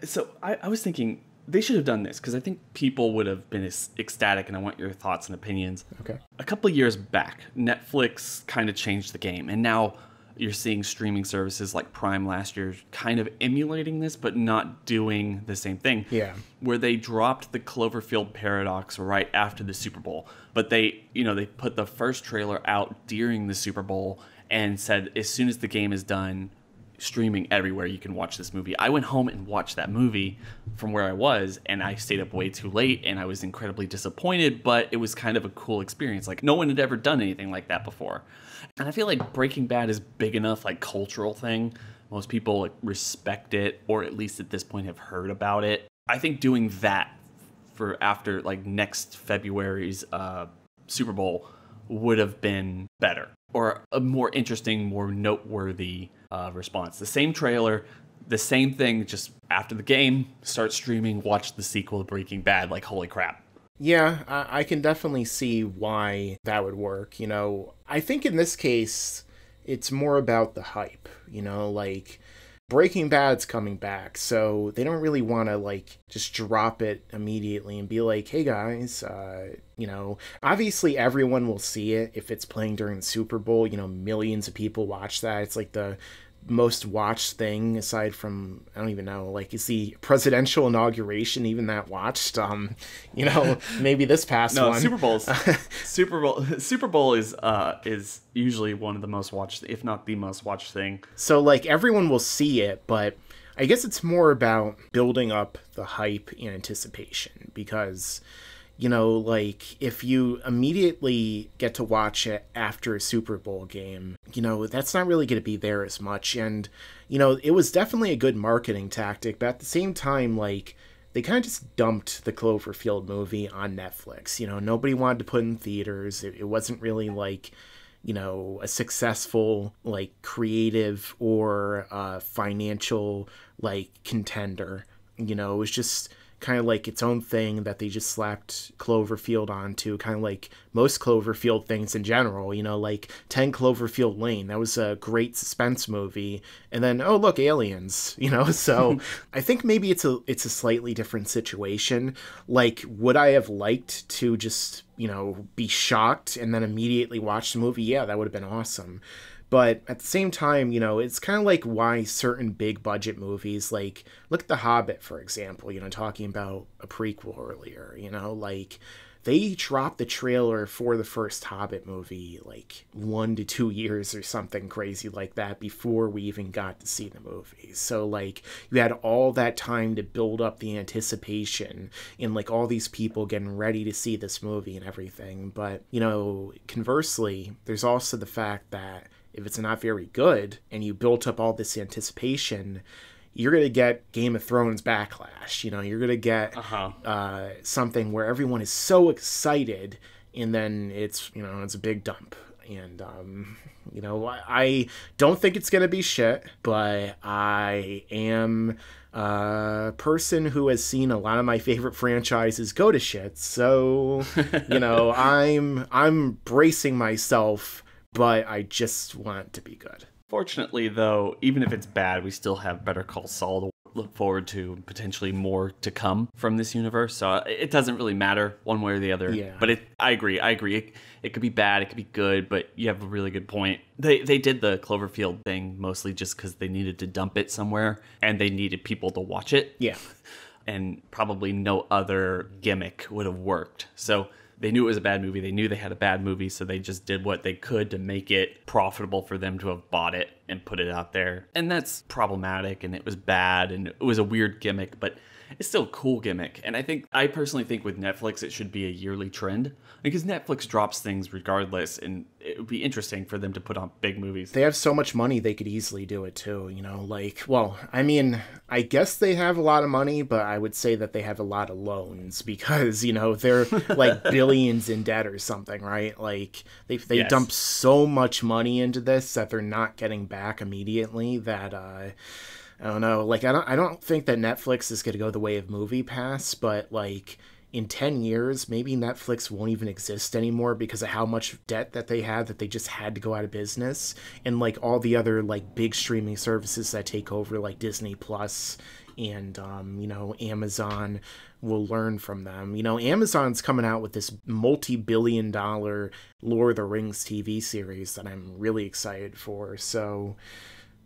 So I was thinking, they should have done this because I think people would have been ecstatic, and I want your thoughts and opinions. Okay. A couple of years back, Netflix kind of changed the game, and now you're seeing streaming services like Prime last year kind of emulating this, but not doing the same thing. Yeah. Where they dropped the Cloverfield paradox right after the Super Bowl, but they put the first trailer out during the Super Bowl and said as soon as the game is done, streaming everywhere, you can watch this movie. I went home and watched that movie from where I was, and I stayed up way too late, and I was incredibly disappointed, but it was kind of a cool experience. Like, no one had ever done anything like that before. And I feel like Breaking Bad is big enough, like, cultural thing. Most people, like, respect it, or at least at this point have heard about it. I think doing that for after, like, next February's Super Bowl would have been better, or a more interesting, more noteworthy response. The same trailer, the same thing, just after the game, start streaming, watch the sequel to Breaking Bad. Like, holy crap. Yeah, I can definitely see why that would work. I think in this case, it's more about the hype, like Breaking Bad's coming back, so they don't really want to, like, just drop it immediately and be like, hey guys, obviously everyone will see it if it's playing during the Super Bowl. Millions of people watch that. It's like the most watched thing aside from, I don't even know, like, is the presidential inauguration even that watched? Maybe this past one. Super Bowl is usually one of the most watched, if not the most watched thing. So, like, everyone will see it, but I guess it's more about building up the hype and anticipation, because like, if you immediately get to watch it after a Super Bowl game, that's not really going to be there as much. And, it was definitely a good marketing tactic, but at the same time, like, they kind of just dumped the Cloverfield movie on Netflix. Nobody wanted to put it in theaters. It wasn't really, like, a successful, like, creative or financial, like, contender. It was just kind of like its own thing that they just slapped Cloverfield onto, kind of like most Cloverfield things in general, like 10 Cloverfield Lane. That was a great suspense movie. And then, oh, look, aliens, so I think maybe it's a slightly different situation. Like, would I have liked to just, be shocked and then immediately watch the movie? Yeah, that would have been awesome. But at the same time, it's kind of like why certain big budget movies, like, look at The Hobbit, for example, talking about a prequel earlier, like, they dropped the trailer for the first Hobbit movie, like, 1 to 2 years or something crazy like that before we even got to see the movie. So, like, you had all that time to build up the anticipation and, like, all these people getting ready to see this movie and everything. But, conversely, there's also the fact that if it's not very good and you built up all this anticipation, you're going to get Game of Thrones backlash. You're going to get something where everyone is so excited and then it's a big dump. And, I don't think it's going to be shit, but I am a person who has seen a lot of my favorite franchises go to shit. So, I'm bracing myself, but I just want it to be good. Fortunately, though, even if it's bad, we still have Better Call Saul to look forward to, and potentially more to come from this universe. So it doesn't really matter one way or the other. Yeah. But I agree. It could be bad, it could be good, but you have a really good point. They did the Cloverfield thing mostly just because they needed to dump it somewhere, and they needed people to watch it. Yeah. And probably no other gimmick would have worked. So they knew it was a bad movie. They knew they had a bad movie, so they just did what they could to make it profitable for them to have bought it and put it out there. And that's problematic, and it was bad, and it was a weird gimmick. But it's still a cool gimmick. And I personally think with Netflix, it should be a yearly trend because Netflix drops things regardless. And it would be interesting for them to put on big movies. They have so much money, they could easily do it too, like, well, I mean, I guess they have a lot of money, but I would say that they have a lot of loans because, they're like billions in debt or something, right? Like they Yes. dump so much money into this that they're not getting back immediately that, I don't know. Like, I don't think that Netflix is going to go the way of MoviePass, but like in 10 years, maybe Netflix won't even exist anymore because of how much debt that they had that they just had to go out of business. And like all the other like big streaming services that take over, like Disney Plus and, Amazon will learn from them. Amazon's coming out with this multi-billion-dollar Lord of the Rings TV series that I'm really excited for. So,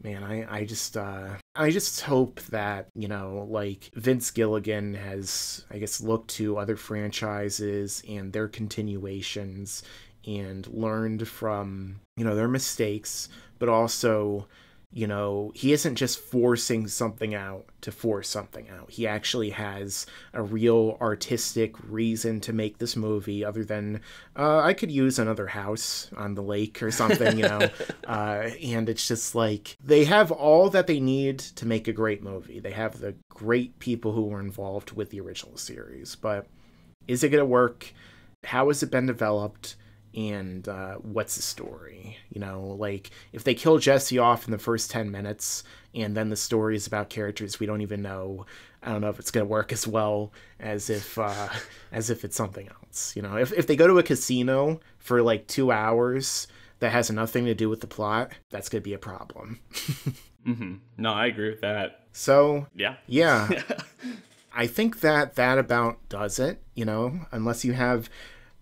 man, I just hope that, like Vince Gilligan has, I guess, looked to other franchises and their continuations and learned from, their mistakes, but also, he isn't just forcing something out to force something out. He actually has a real artistic reason to make this movie other than, I could use another house on the lake or something, and it's just like, they have all that they need to make a great movie. They have the great people who were involved with the original series, but is it going to work? How has it been developed? And what's the story? Like if they kill Jesse off in the first 10 minutes and then the story is about characters we don't even know, I don't know if it's going to work as well as if it's something else. If they go to a casino for like 2 hours that has nothing to do with the plot, that's going to be a problem. Mm-hmm. No, I agree with that. So, yeah. I think that about does it, unless you have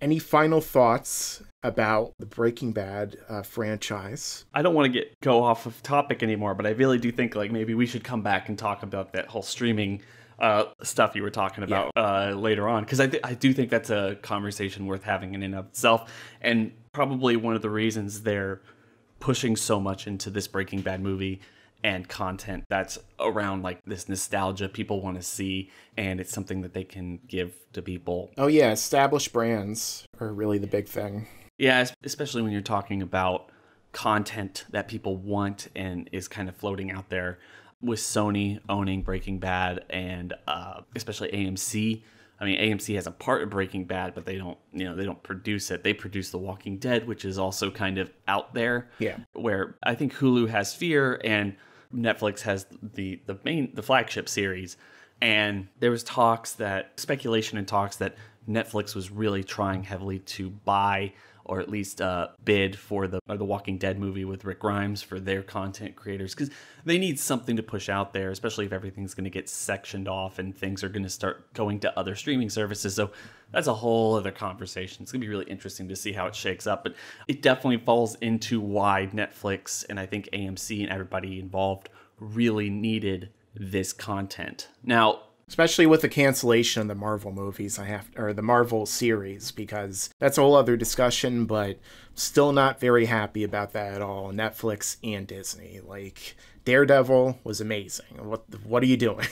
any final thoughts about the Breaking Bad franchise? I don't want to go off of topic anymore, but I really do think like maybe we should come back and talk about that whole streaming stuff you were talking about later on, because I do think that's a conversation worth having in and of itself, and probably one of the reasons they're pushing so much into this Breaking Bad movie and content that's around like this nostalgia people want to see, and it's something that they can give to people. Oh yeah, established brands are really the big thing. Yeah, especially when you're talking about content that people want and is kind of floating out there, with Sony owning Breaking Bad and especially AMC. I mean, AMC has a part of Breaking Bad, but they don't produce it. They produce The Walking Dead, which is also kind of out there. Yeah. Where I think Hulu has Fear and Netflix has the flagship series. And there was speculation and talks that Netflix was really trying heavily to buy or at least bid for the Walking Dead movie with Rick Grimes for their content creators, because they need something to push out there, especially if everything's going to get sectioned off and things are going to start going to other streaming services. So that's a whole other conversation. It's going to be really interesting to see how it shakes up, but it definitely falls into why Netflix and I think AMC and everybody involved really needed this content. Now, especially with the cancellation of the Marvel movies, or the Marvel series, because that's a whole other discussion, but still not very happy about that at all. Netflix and Disney. Like, Daredevil was amazing. What are you doing?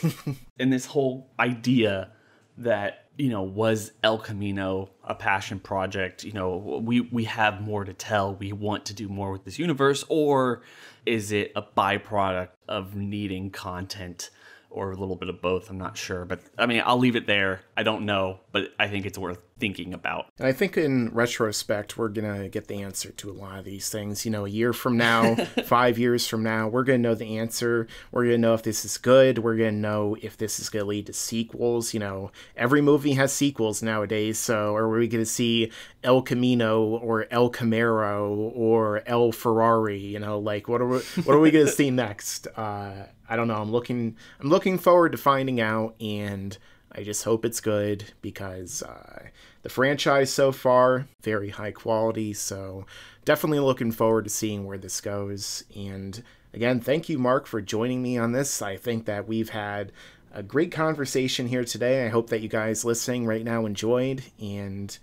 And this whole idea that, was El Camino a passion project? We have more to tell. We want to do more with this universe, or is it a byproduct of needing content? Or a little bit of both, I'm not sure. But, I mean, I'll leave it there. I don't know, but I think it's worth thinking about. And I think in retrospect, we're going to get the answer to a lot of these things. A year from now, 5 years from now, we're going to know the answer. We're going to know if this is good. We're going to know if this is going to lead to sequels. Every movie has sequels nowadays. So are we going to see El Camino or El Camaro or El Ferrari? What are we going to see next? I don't know. I'm looking forward to finding out, and I just hope it's good because the franchise so far, very high quality. So definitely looking forward to seeing where this goes. And again, thank you, Mark, for joining me on this. I think that we've had a great conversation here today. I hope that you guys listening right now enjoyed, and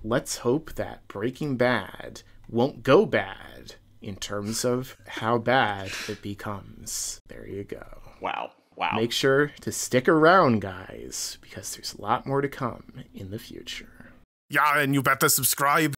let's hope that Breaking Bad won't go bad in terms of how bad it becomes. There you go. Wow. Wow. Make sure to stick around, guys, because there's a lot more to come in the future. Yeah, and you better subscribe.